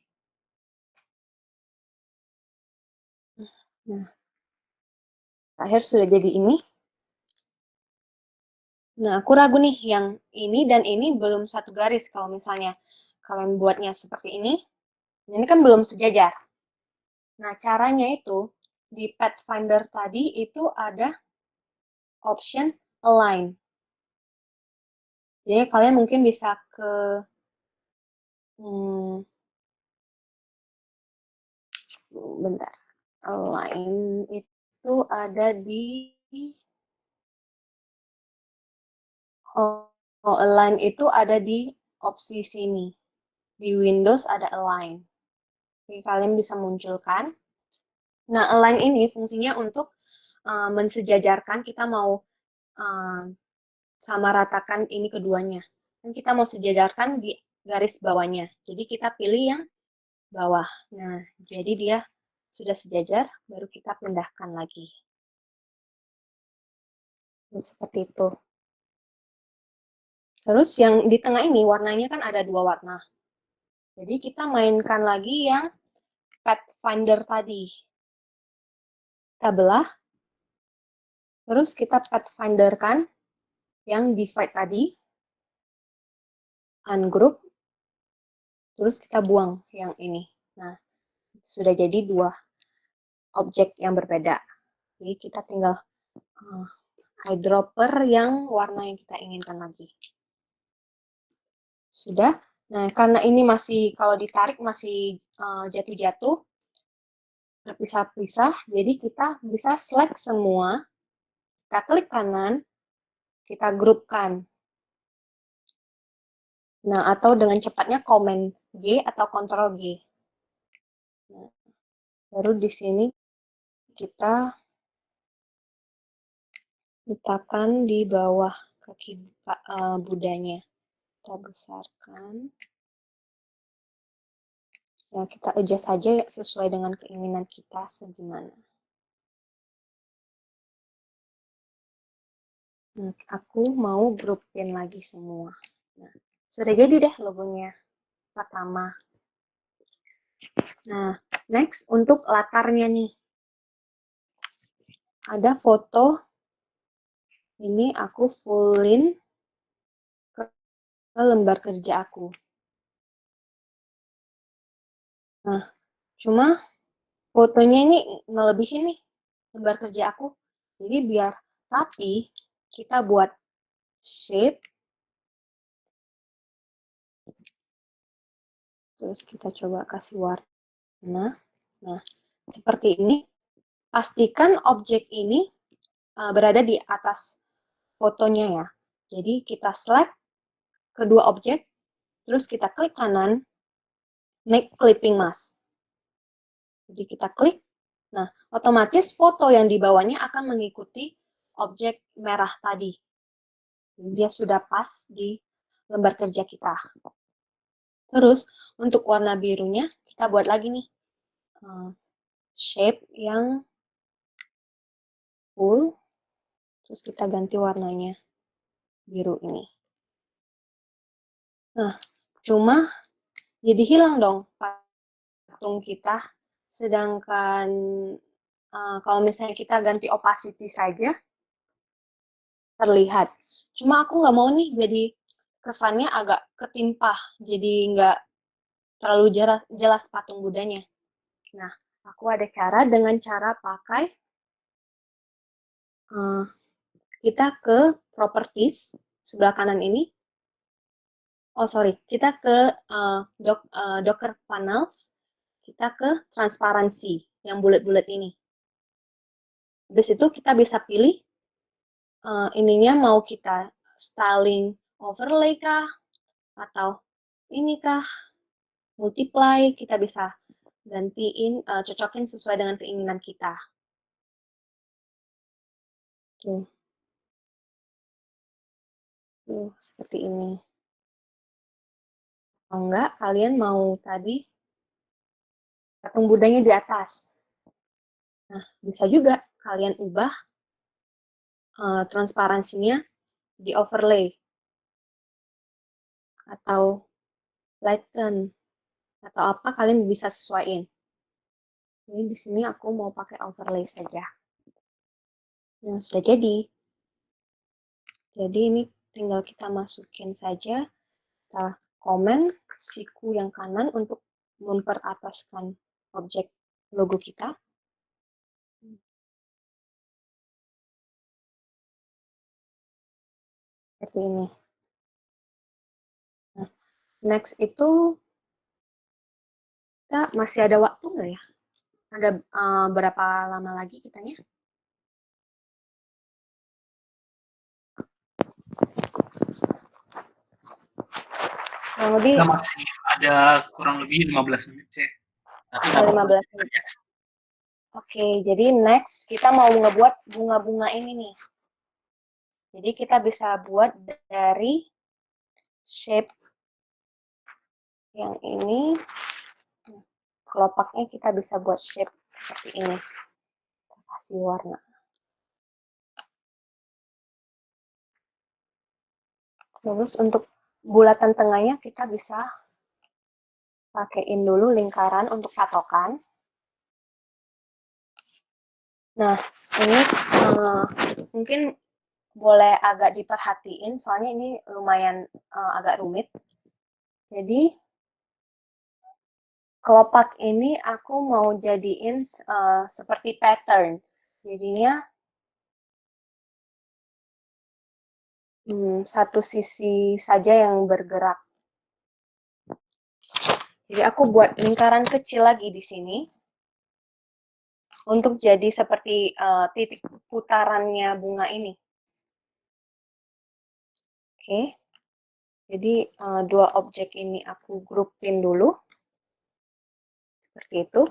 Nah, terakhir sudah jadi ini. Nah, aku ragu nih, yang ini dan ini belum satu garis. Kalau misalnya kalian buatnya seperti ini kan belum sejajar. Nah, caranya itu, di Pathfinder tadi itu ada option align. Jadi kalian mungkin bisa ke bentar. Align itu ada di align itu ada di opsi sini. Di Windows ada align. Jadi kalian bisa munculkan. Nah, align ini fungsinya untuk mensejajarkan, kita mau sama ratakan ini keduanya. Dan kita mau sejajarkan di garis bawahnya. Jadi kita pilih yang bawah. Nah, jadi dia sudah sejajar, baru kita pindahkan lagi. Nah, seperti itu. Terus yang di tengah ini warnanya kan ada dua warna. Jadi kita mainkan lagi yang Pathfinder tadi. Kita belah. Terus kita Pathfinder kan yang divide tadi. Ungroup. Terus kita buang yang ini. Nah, sudah jadi dua objek yang berbeda. Jadi kita tinggal eyedropper yang warna yang kita inginkan lagi. Sudah. Nah, karena ini masih, kalau ditarik masih jatuh-jatuh, terpisah-pisah, jadi kita bisa select semua, kita klik kanan, kita grupkan. Nah, atau dengan cepatnya Command G atau Ctrl G. Nah, baru di sini kita letakkan di bawah kaki Budanya. Kita besarkan. Ya, kita adjust saja sesuai dengan keinginan kita segimana. Nah, aku mau grupin lagi semua. Nah, sudah jadi deh logonya pertama. Nah, next untuk latarnya nih. Ada foto, ini aku fullin ke lembar kerja aku. Nah, cuma fotonya ini melebihi nih lembar kerja aku. Jadi biar rapi, kita buat shape. Terus kita coba kasih warna. Nah, seperti ini. Pastikan objek ini berada di atas fotonya ya. Jadi kita select kedua objek, terus kita klik kanan, make clipping mask. Jadi kita klik, nah otomatis foto yang di bawahnya akan mengikuti objek merah tadi. Dia sudah pas di lembar kerja kita. Terus untuk warna birunya kita buat lagi nih shape yang full, terus kita ganti warnanya biru ini. Nah, cuma jadi hilang dong patung kita. Sedangkan kalau misalnya kita ganti opacity saja, terlihat. Cuma aku nggak mau nih jadi kesannya agak ketimpah, jadi nggak terlalu jelas patung Budanya. Nah, aku ada cara dengan cara pakai kita ke properties sebelah kanan ini. Oh sorry, kita ke Docker Panels, kita ke transparansi yang bulat-bulat ini. Habis itu kita bisa pilih ininya mau kita styling overlay kah, atau ini kah, multiply, kita bisa gantiin, cocokin sesuai dengan keinginan kita. Tuh. Tuh, seperti ini. Kalau enggak, kalian mau tadi patung Budanya di atas. Nah, bisa juga kalian ubah transparansinya di overlay atau lighten atau apa kalian bisa sesuaiin. Jadi di sini aku mau pakai overlay saja. Nah, sudah jadi. Jadi ini tinggal kita masukin saja, kita komen siku yang kanan untuk memperataskan objek logo kita. Seperti ini. Nah, next itu kita masih ada waktu nggak ya? Ada berapa lama lagi kitanya? Kurang lebih Kita masih ada kurang lebih 15 menit sih. Tapi 15 menit. Oke, jadi next kita mau ngebuat bunga-bunga ini nih. Jadi kita bisa buat dari shape yang ini. Kelopaknya kita bisa buat shape seperti ini. Kita kasih warna. Terus untuk bulatan tengahnya kita bisa pakaiin dulu lingkaran untuk patokan. Nah, ini mungkin boleh agak diperhatiin, soalnya ini lumayan agak rumit. Jadi, kelopak ini aku mau jadiin seperti pattern. Jadinya, satu sisi saja yang bergerak. Jadi, aku buat lingkaran kecil lagi di sini. Untuk jadi seperti titik putarannya bunga ini. Oke, jadi dua objek ini aku grupin dulu, seperti itu.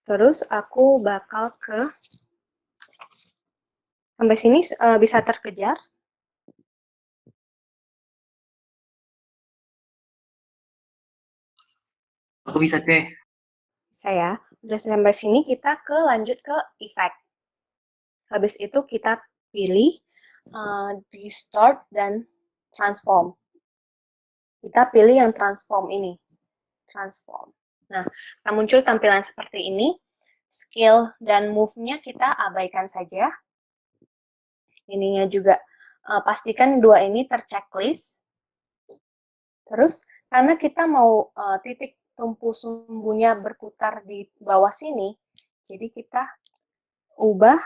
Terus aku bakal sampai sini bisa terkejar. Aku bisa teh. Bisa ya. Udah sampai sini kita lanjut ke effect. Habis itu kita pilih distort dan transform. Kita pilih yang transform ini. Transform. Nah, akan muncul tampilan seperti ini. Scale dan move-nya kita abaikan saja. Ininya juga pastikan dua ini terchecklist. Terus, karena kita mau titik tumpu sumbunya berputar di bawah sini, jadi kita ubah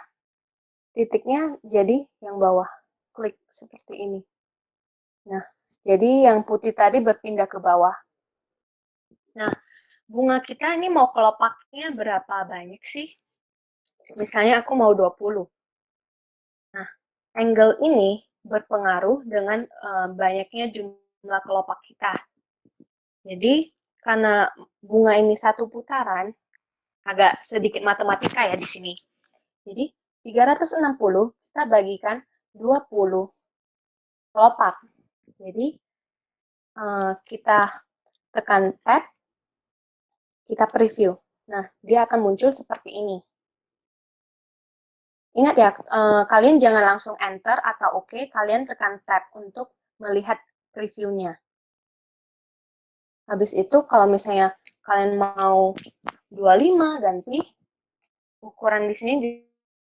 titiknya jadi yang bawah. Klik seperti ini. Nah, jadi yang putih tadi berpindah ke bawah. Nah, bunga kita ini mau kelopaknya berapa banyak sih? Misalnya aku mau 20. Nah, angle ini berpengaruh dengan banyaknya jumlah kelopak kita. Jadi, karena bunga ini satu putaran, agak sedikit matematika ya di sini. Jadi, 360 kita bagikan 20 kelopak. Jadi, kita tekan tab, kita preview. Nah, dia akan muncul seperti ini. Ingat ya, kalian jangan langsung enter atau oke, kalian tekan tab untuk melihat previewnya. Habis itu kalau misalnya kalian mau 25 ganti ukuran di sini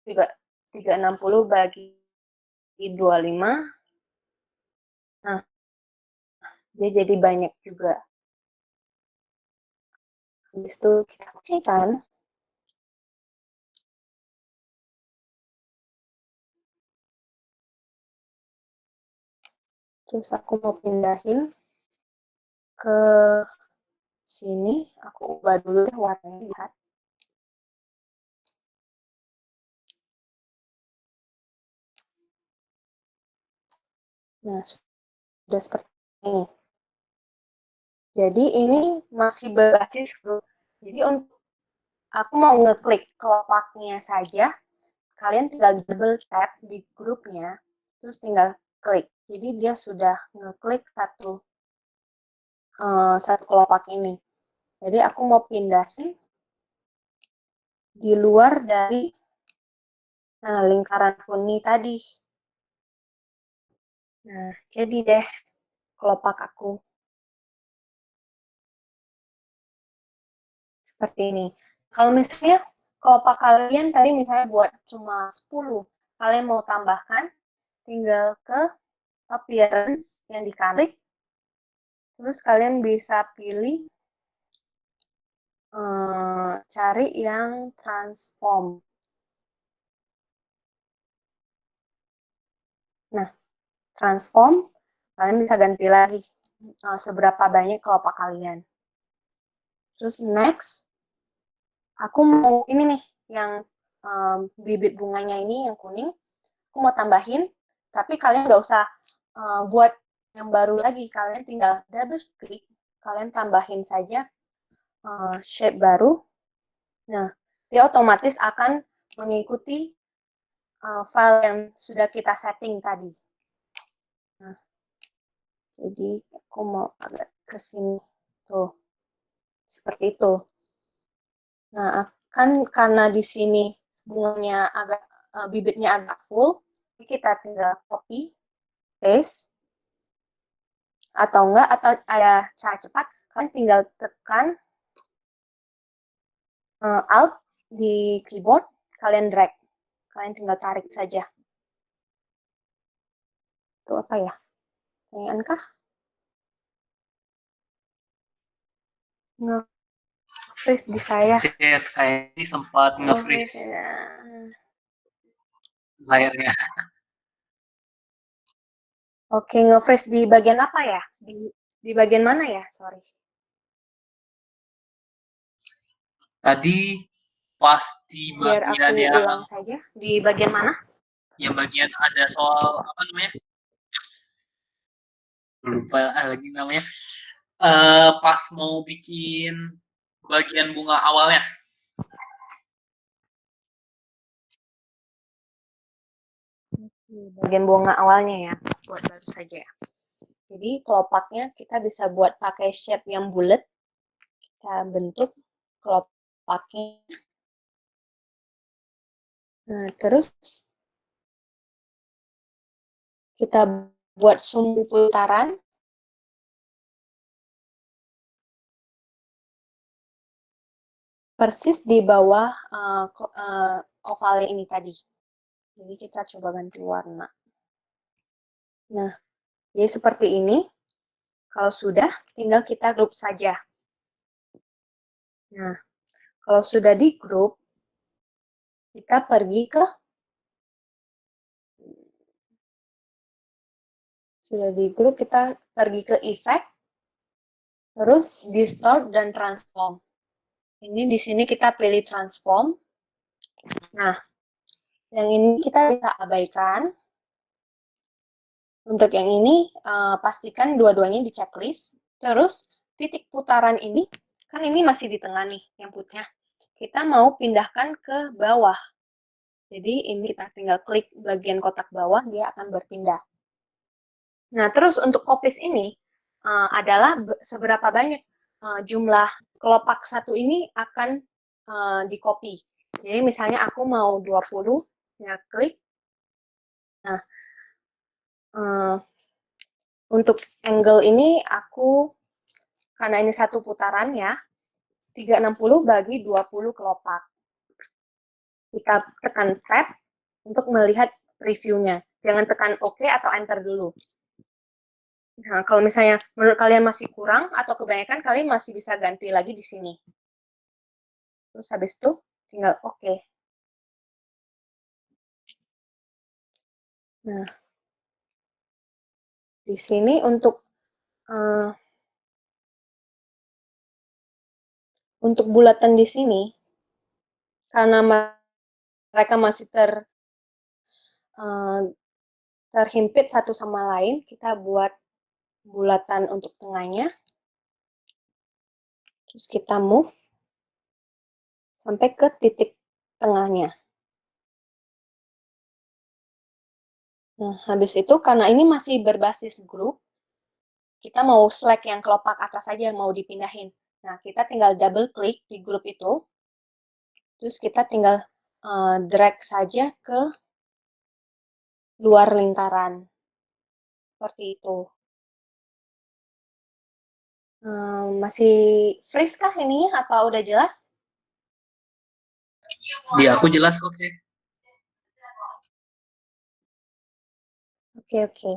juga 360 bagi 25. Nah, dia jadi banyak juga. Habis itu kita oke kan. Terus aku mau pindahin ke sini, aku ubah dulu ya warnanya, lihat. Nah, sudah seperti ini. Jadi ini masih berbasis grup. Jadi untuk aku mau ngeklik kelopaknya saja, kalian tinggal double tap di grupnya, terus tinggal klik. Jadi dia sudah ngeklik satu kelopak ini. Jadi aku mau pindahin di luar dari lingkaran kuning tadi. Nah, jadi deh kelopak aku. Seperti ini. Kalau misalnya kelopak kalian tadi misalnya buat cuma 10, kalian mau tambahkan, tinggal ke appearance yang diklik, terus kalian bisa pilih cari yang transform. Nah, transform, kalian bisa ganti lagi seberapa banyak kelopak kalian. Terus next, aku mau ini nih, yang bibit bunganya ini yang kuning, aku mau tambahin, tapi kalian nggak usah buat yang baru lagi, kalian tinggal double klik, kalian tambahin saja shape baru. Nah, dia otomatis akan mengikuti file yang sudah kita setting tadi. Nah, jadi aku mau agak ke sini tuh, seperti itu. Nah, kan karena di sini bunganya agak bibitnya agak full, kita tinggal copy, paste, atau enggak, atau ada cara cepat, kalian tinggal tekan Alt di keyboard, kalian drag, kalian tinggal tarik saja. Itu apa ya? Pertanyaan kah? Nge-freeze di saya. Chat kayak ini sempat nge-freeze layarnya. Oke, nge-freeze di bagian apa ya? Di bagian mana ya? Sorry. Tadi pas di Biar bagian aku yang ulang saja. Di bagian mana? yang bagian ada soal apa namanya? Lupa lagi namanya. Pas mau bikin bagian bunga awalnya. Bagian bunga awalnya ya, buat baru saja. Jadi kelopaknya kita bisa buat pakai shape yang bulat. Kita bentuk kelopaknya. Nah, terus kita buat sumbu putaran. Persis di bawah oval ini tadi. Jadi kita coba ganti warna. Nah, jadi seperti ini. Kalau sudah, tinggal kita grup saja. Nah, kalau sudah di grup, kita pergi ke kita pergi ke effect, terus distort dan transform. Ini di sini kita pilih transform. Nah, yang ini kita bisa abaikan. Untuk yang ini, pastikan dua-duanya di checklist. Terus, titik putaran ini, kan ini masih di tengah nih, yang putihnya. Kita mau pindahkan ke bawah. Jadi, ini kita tinggal klik bagian kotak bawah, dia akan berpindah. Nah, terus untuk copies ini, adalah seberapa banyak jumlah kelopak satu ini akan di-copy. Jadi, misalnya aku mau 20, ya klik. Nah, untuk angle ini aku, karena ini satu putaran ya, 360 bagi 20 kelopak. Kita tekan tab untuk melihat reviewnya. Jangan tekan OK atau enter dulu. Nah, kalau misalnya menurut kalian masih kurang atau kebanyakan, kalian masih bisa ganti lagi di sini. Terus habis itu tinggal OK. Nah, di sini untuk bulatan di sini, karena mereka masih terhimpit satu sama lain, kita buat bulatan untuk tengahnya. Terus kita move sampai ke titik tengahnya. Nah, habis itu karena ini masih berbasis grup, kita mau select yang kelopak atas saja mau dipindahin. Nah, kita tinggal double klik di grup itu. Terus kita tinggal drag saja ke luar lingkaran. Seperti itu. Masih freeze kah ininya? Apa udah jelas? Di aku jelas kok, Cek. Oke.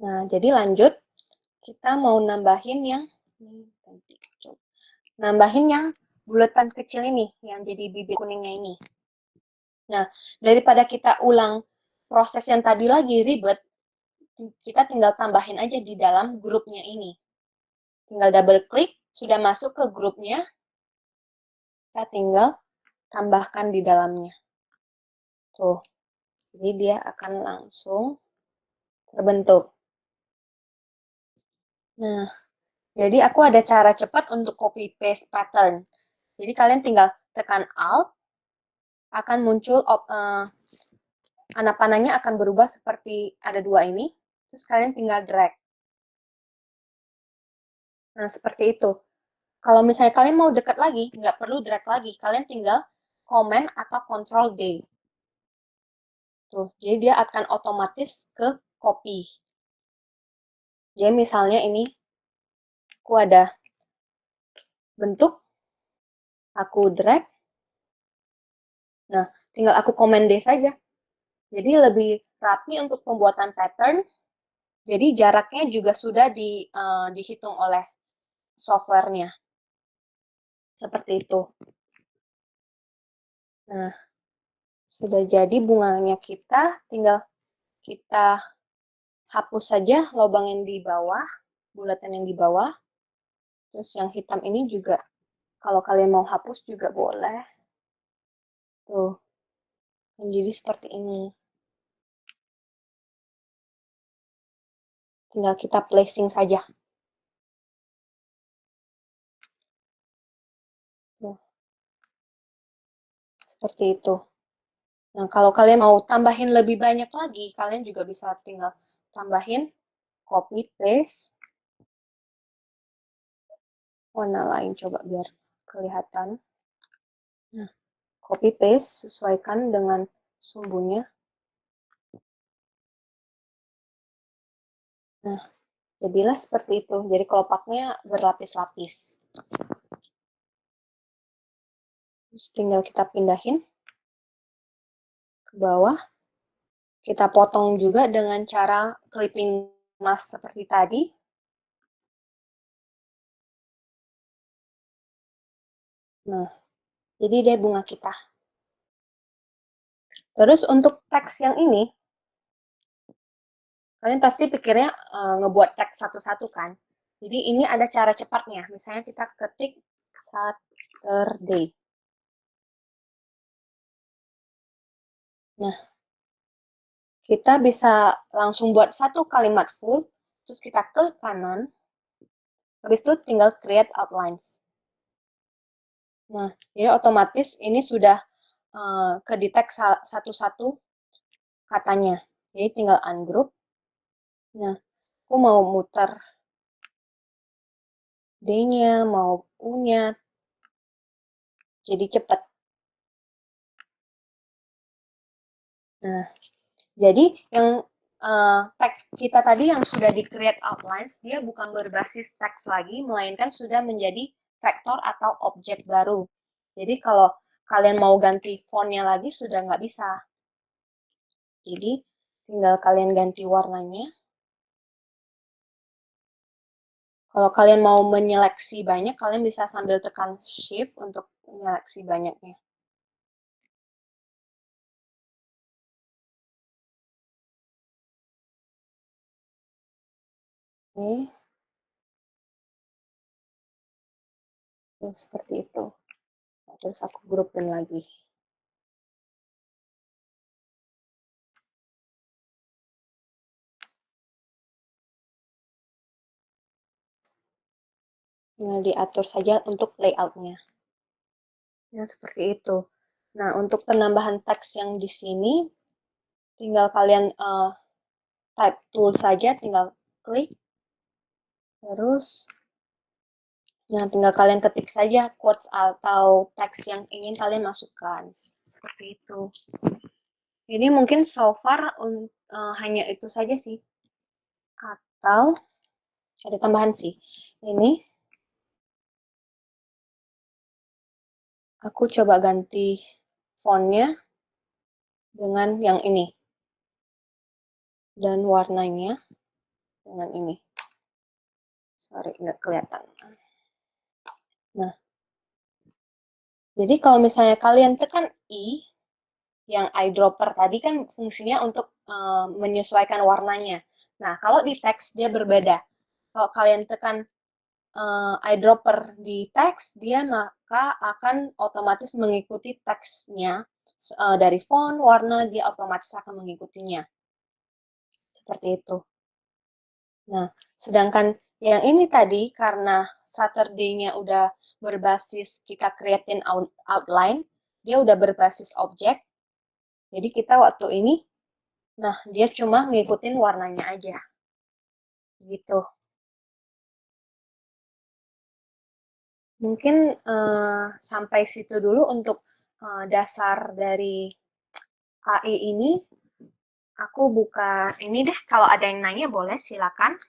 Nah, jadi lanjut. Kita mau nambahin yang bulatan kecil ini, yang jadi bibit kuningnya ini. Nah, daripada kita ulang proses yang tadi lagi ribet, kita tinggal tambahin aja di dalam grupnya ini. Tinggal double klik, sudah masuk ke grupnya, kita tinggal tambahkan di dalamnya. Tuh, jadi dia akan langsung terbentuk. Nah, jadi aku ada cara cepat untuk copy paste pattern. Jadi kalian tinggal tekan Alt, akan muncul panahnya akan berubah seperti ada dua ini. Terus kalian tinggal drag. Nah, seperti itu. Kalau misalnya kalian mau dekat lagi, nggak perlu drag lagi. Kalian tinggal Command atau Control D. Tuh, jadi dia akan otomatis ke copy. Jadi misalnya ini, aku ada bentuk, aku drag. Nah, tinggal aku Command D saja. Jadi lebih rapi untuk pembuatan pattern. Jadi jaraknya juga sudah dihitung oleh softwarenya. Seperti itu. Nah, sudah jadi bunganya kita, tinggal kita hapus saja lubang yang di bawah, bulatan yang di bawah. Terus yang hitam ini juga, kalau kalian mau hapus juga boleh. Tuh, jadi seperti ini. Tinggal kita placing saja. Tuh. Seperti itu. Nah, kalau kalian mau tambahin lebih banyak lagi, kalian juga bisa tinggal tambahin, copy, paste. Warna lain coba biar kelihatan. Nah, copy paste sesuaikan dengan sumbunya. Nah, jadilah seperti itu. Jadi kelopaknya berlapis-lapis. Terus tinggal kita pindahin ke bawah. Kita potong juga dengan cara clipping mask seperti tadi. Nah, jadi deh bunga kita. Terus untuk teks yang ini, kalian pasti pikirnya ngebuat teks satu-satu kan. Jadi ini ada cara cepatnya. Misalnya kita ketik Saturday. Nah, kita bisa langsung buat satu kalimat full, terus kita klik kanan, habis itu tinggal create outlines. Nah, jadi otomatis ini sudah kedetek satu-satu katanya. Jadi tinggal ungroup. Nah, aku mau muter D-nya, mau U-nya, jadi cepet. Nah, jadi yang teks kita tadi yang sudah di create outlines, dia bukan berbasis teks lagi, melainkan sudah menjadi vektor atau objek baru. Jadi kalau kalian mau ganti fontnya lagi, sudah nggak bisa. Jadi tinggal kalian ganti warnanya. Kalau kalian mau menyeleksi banyak, kalian bisa sambil tekan Shift untuk menyeleksi banyaknya. Oke. Terus seperti itu. Nah, terus aku grupin lagi. Tinggal diatur saja untuk layoutnya. Ya, seperti itu. Nah, untuk penambahan teks yang di sini, tinggal kalian type tool saja, tinggal klik. Terus, nah tinggal kalian ketik saja quotes atau teks yang ingin kalian masukkan. Seperti itu. Ini mungkin so far hanya itu saja sih. Atau ada tambahan sih. Ini aku coba ganti fontnya dengan yang ini. Dan warnanya dengan ini. Sorry, nggak kelihatan. Nah, jadi kalau misalnya kalian tekan I, yang eyedropper tadi kan fungsinya untuk menyesuaikan warnanya. Nah, kalau di teks dia berbeda. Kalau kalian tekan eyedropper di teks, dia maka akan otomatis mengikuti teksnya. Dari font, warna, dia otomatis akan mengikutinya. Seperti itu. Nah, sedangkan yang ini tadi, karena Saturday-nya udah berbasis kita creating outline, dia udah berbasis objek, jadi kita waktu ini, nah dia cuma ngikutin warnanya aja. Gitu. Mungkin sampai situ dulu untuk dasar dari AI ini. Aku buka ini deh, kalau ada yang nanya boleh silakan.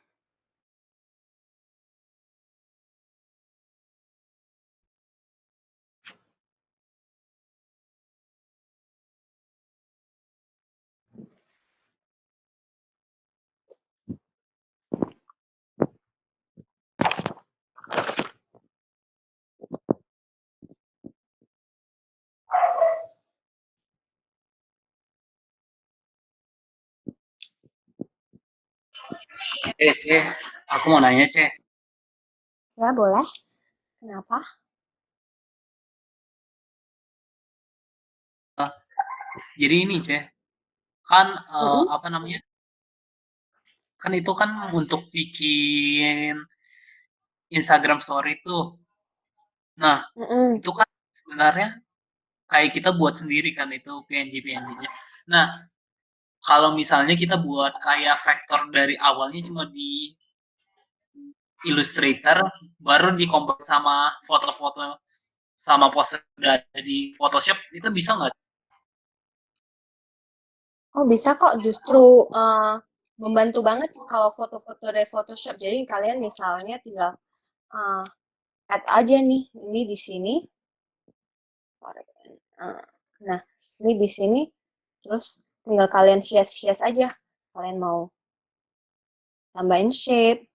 Ce, aku mau nanya, Ce. Ya, boleh. Kenapa? Jadi ini, Ce, kan apa namanya? Kan itu kan untuk bikin Instagram story tuh. Nah, itu kan sebenarnya kayak kita buat sendiri kan itu PNG-nya. Nah, kalau misalnya kita buat kayak vektor dari awalnya cuma di Illustrator, baru di-convert sama foto-foto sama poster dari Photoshop, itu bisa nggak? Oh, bisa kok. Justru membantu banget kalau foto-foto dari Photoshop. Jadi kalian misalnya tinggal add aja nih, ini di sini. Nah, ini di sini, terus tinggal kalian hias-hias aja. Kalian mau tambahin shape,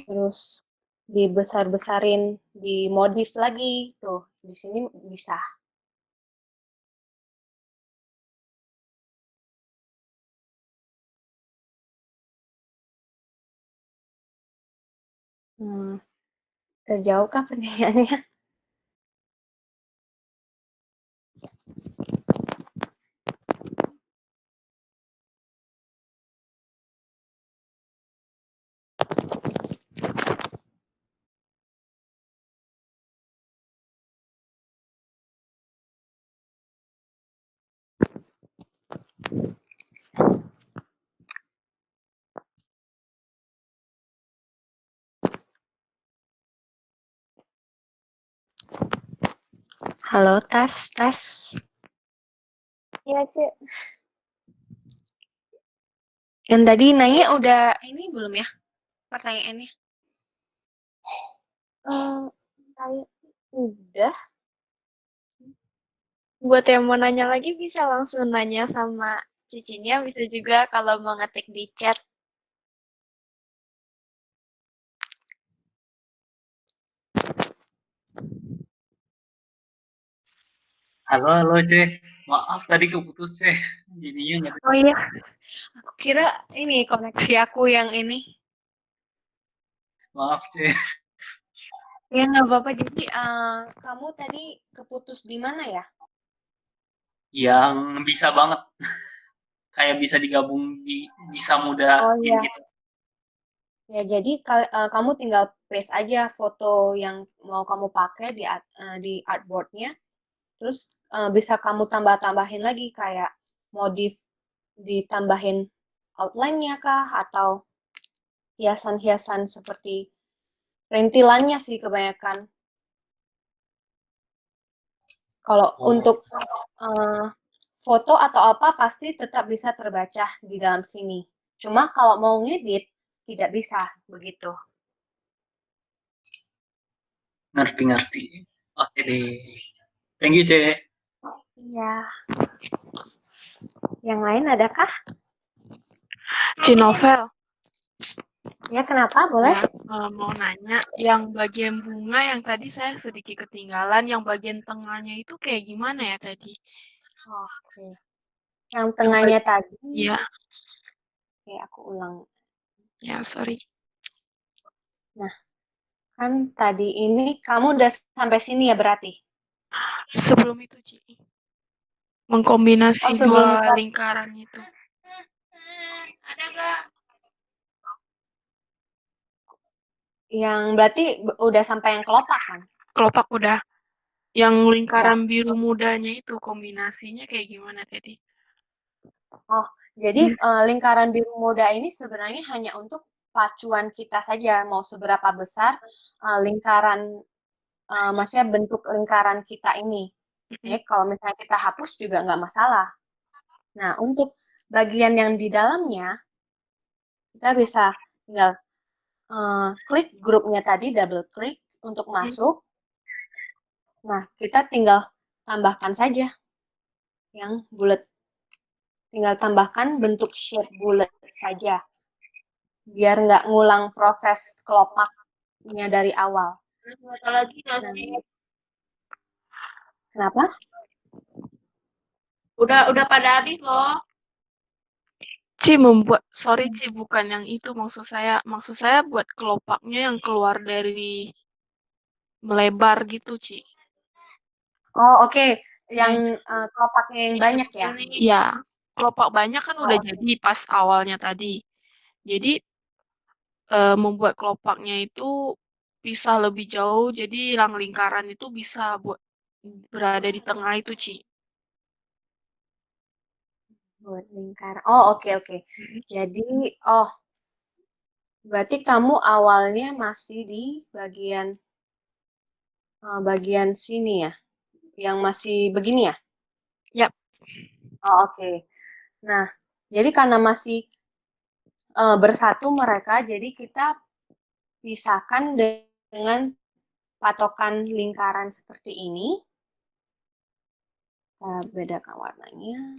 terus dibesar-besarin, dimodif lagi. Tuh, di sini bisa. Terjauh kah pertanyaannya? Halo, tes. Iya, Cik. Yang tadi nanya udah ini belum ya pertanyaannya? Kayak udah. Buat yang mau nanya lagi bisa langsung nanya sama Cicinya, bisa juga kalau mau ngetik di chat. Halo, C. Maaf tadi keputus, C. Jadinya nggak. Oh iya, aku kira ini koneksi aku yang ini. Maaf, C. Ya nggak apa-apa. Jadi kamu tadi keputus di mana ya? Yang bisa banget. Kayak bisa digabung bisa mudah Oh iya. gitu. Ya jadi kamu tinggal paste aja foto yang mau kamu pakai di artboardnya. Terus bisa kamu tambah-tambahin lagi kayak modif ditambahin outline-nya kah atau hiasan-hiasan seperti perintilannya sih kebanyakan. Kalau untuk foto atau apa pasti tetap bisa terbaca di dalam sini. Cuma kalau mau ngedit tidak bisa begitu. Ngerti. Oke deh. Thank you, C. Iya. Yang lain adakah? Cinovel, Ya, kenapa? Boleh? mau nanya, yang bagian bunga yang tadi saya sedikit ketinggalan, yang bagian tengahnya itu kayak gimana ya tadi? Oke. Yang tengahnya tadi, Iya, oke aku ulang. ya sorry. Nah, kan tadi ini kamu udah sampai sini ya berarti? Sebelum itu, Ci. Mengkombinasi Oh, sebelum dua lingkaran itu. Ada nggak? yang berarti udah sampai yang kelopak kan? Kelopak udah. Yang Ya. lingkaran biru mudanya itu kombinasinya kayak gimana tadi? Oh, jadi lingkaran biru muda ini sebenarnya hanya untuk pacuan kita saja, mau seberapa besar lingkaran, maksudnya bentuk lingkaran kita ini. Ya, kalau misalnya kita hapus juga nggak masalah. Nah, untuk bagian yang di dalamnya, kita bisa tinggal klik grupnya tadi, double klik untuk masuk. Nah, kita tinggal tambahkan saja yang bulat. Tinggal tambahkan bentuk shape bulat saja. Biar nggak ngulang proses kelopaknya dari awal. Nah, kenapa? Udah pada habis loh. Ci membuat, sorry Ci, bukan yang itu maksud saya. Maksud saya buat kelopaknya yang keluar dari melebar gitu, Ci. Oh, oke. Yang kelopaknya yang banyak ya? Iya, kelopak banyak kan udah jadi pas awalnya tadi. Jadi membuat kelopaknya itu bisa lebih jauh, jadi yang lingkaran itu bisa buat berada di tengah itu, Ci. Buat lingkaran. Oh, oke. Jadi, berarti kamu awalnya masih di bagian sini ya? Yang masih begini ya? Yap. Oh, oke. Nah, Jadi karena masih bersatu mereka, jadi kita pisahkan dengan patokan lingkaran seperti ini. Kita bedakan warnanya.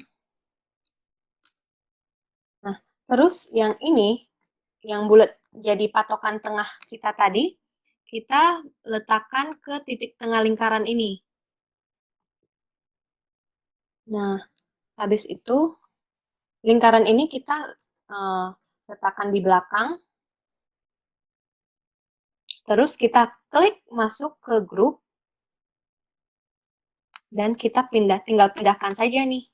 Nah, terus yang ini, yang bulat jadi patokan tengah kita tadi, kita letakkan ke titik tengah lingkaran ini. Nah, habis itu lingkaran ini kita letakkan di belakang. Terus kita klik masuk ke grup. Dan kita tinggal pindahkan saja nih.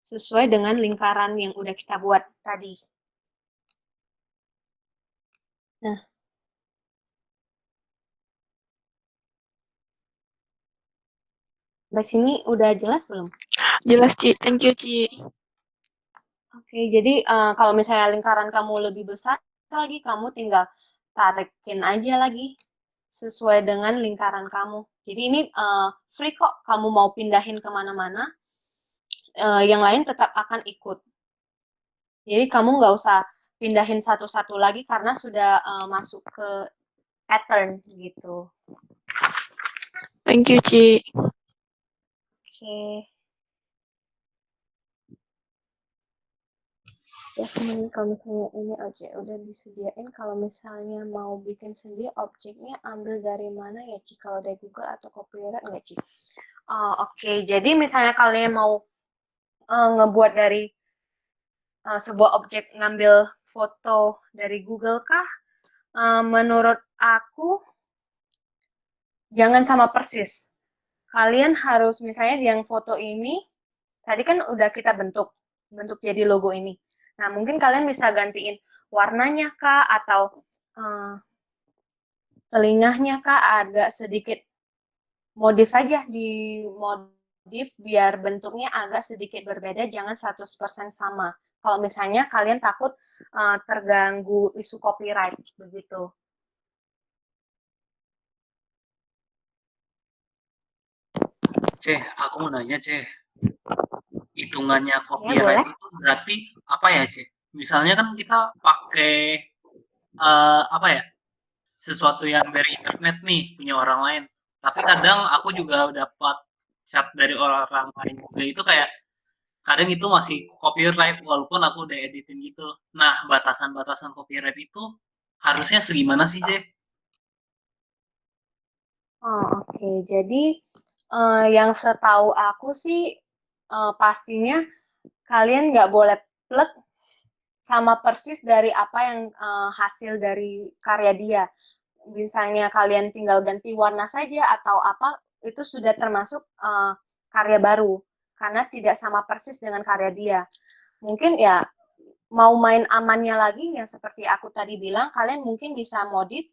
Sesuai dengan lingkaran yang udah kita buat tadi. Nah. Sampai sini udah jelas belum? Jelas, Ci. Thank you, Ci. Oke, jadi kalau misalnya lingkaran kamu lebih besar lagi, kamu tinggal tarikin aja lagi sesuai dengan lingkaran kamu. Jadi ini free kok, kamu mau pindahin kemana-mana, yang lain tetap akan ikut. Jadi kamu nggak usah pindahin satu-satu lagi karena sudah masuk ke pattern gitu. Thank you, Ci. Oke. Ya, kemudian kalau misalnya ini objek udah disediain, kalau misalnya mau bikin sendiri objeknya ambil dari mana ya, Ci? Kalau dari Google atau copyright nggak, Ci? Oke, jadi misalnya kalian mau ngebuat dari sebuah objek, ngambil foto dari Google kah? Menurut aku jangan sama persis. Kalian harus misalnya yang foto ini tadi kan udah kita bentuk jadi logo ini. Nah, mungkin kalian bisa gantiin warnanya kah atau telinganya kah, agak sedikit modif saja, di modif biar bentuknya agak sedikit berbeda, jangan 100% sama. Kalau misalnya kalian takut terganggu isu copyright begitu. Aku mau nanya, hitungannya copyright itu berarti apa ya, Misalnya kan kita pakai sesuatu yang dari internet nih, punya orang lain. Tapi kadang aku juga dapat chat dari orang lain juga, itu kayak kadang itu masih copyright walaupun aku udah editin gitu. Nah, batasan-batasan copyright itu harusnya segimana sih, Oke. Jadi yang setahu aku sih pastinya kalian nggak boleh plek sama persis dari apa yang hasil dari karya dia. Misalnya kalian tinggal ganti warna saja atau apa, itu sudah termasuk karya baru karena tidak sama persis dengan karya dia. Mungkin ya mau main amannya lagi yang seperti aku tadi bilang, kalian mungkin bisa modif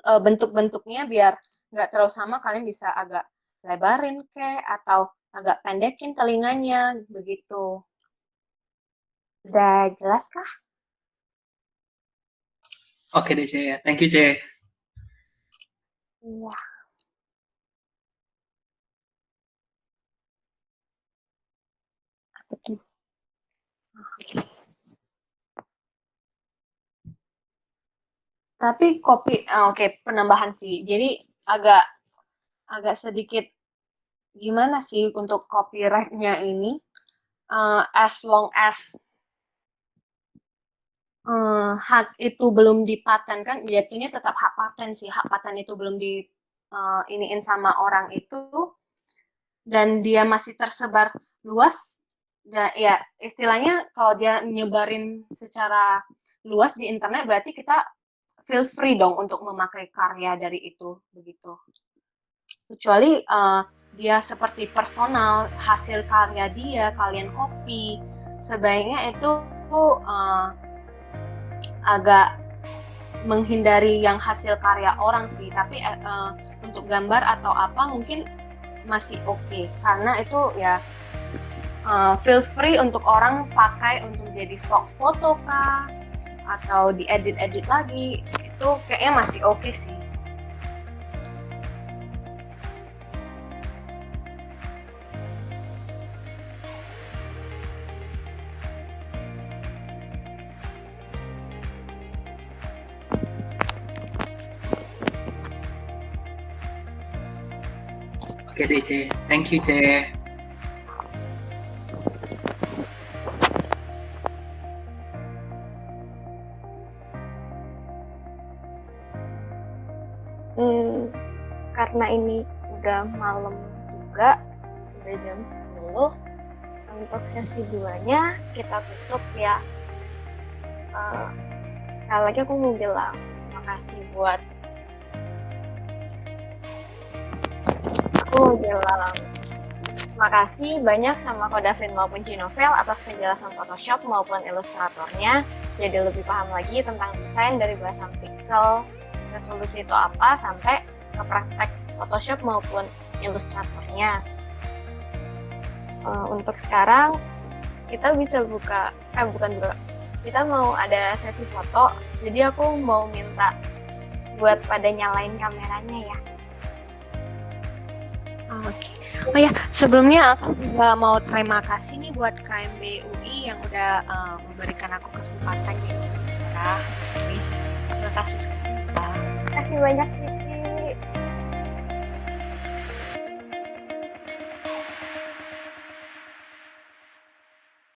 bentuk-bentuknya biar nggak terlalu sama, kalian bisa agak lebarin kek atau agak pendekin telinganya begitu. Udah jelas kah? Oke deh, thank you, Iya. Tapi oke, penambahan sih. Jadi agak sedikit gimana sih untuk copyright-nya ini, as long as hak itu belum dipatenkan, jatuhnya tetap hak paten sih. Hak paten itu belum di iniin sama orang itu, dan dia masih tersebar luas. Ya istilahnya kalau dia nyebarin secara luas di internet, berarti kita feel free dong untuk memakai karya dari itu, begitu. Kecuali dia seperti personal, hasil karya dia, kalian copy, sebaiknya itu agak menghindari yang hasil karya orang sih. Tapi untuk gambar atau apa mungkin masih oke, karena itu ya feel free untuk orang pakai untuk jadi stock foto kah atau diedit-edit lagi, itu kayaknya masih oke sih. Oke deh, Ce. Thank you, Ce. Karena ini udah malam juga, udah jam 10, untuk sesi 2-nya kita tutup ya. Sekali lagi aku mau bilang makasih banyak sama Ko Davin maupun Cinovel atas penjelasan Photoshop maupun ilustratornya. Jadi lebih paham lagi tentang desain dari belasan pixel, resolusi itu apa, sampai ke praktek Photoshop maupun ilustratornya. Untuk sekarang kita bisa kita mau ada sesi foto, jadi aku mau minta buat pada nyalain kameranya ya. Oke. Oh ya, sebelumnya aku juga mau terima kasih nih buat KMB UI yang udah memberikan aku kesempatan jadi bicara di sini. Terima kasih sekali, Pak. Terima kasih banyak sih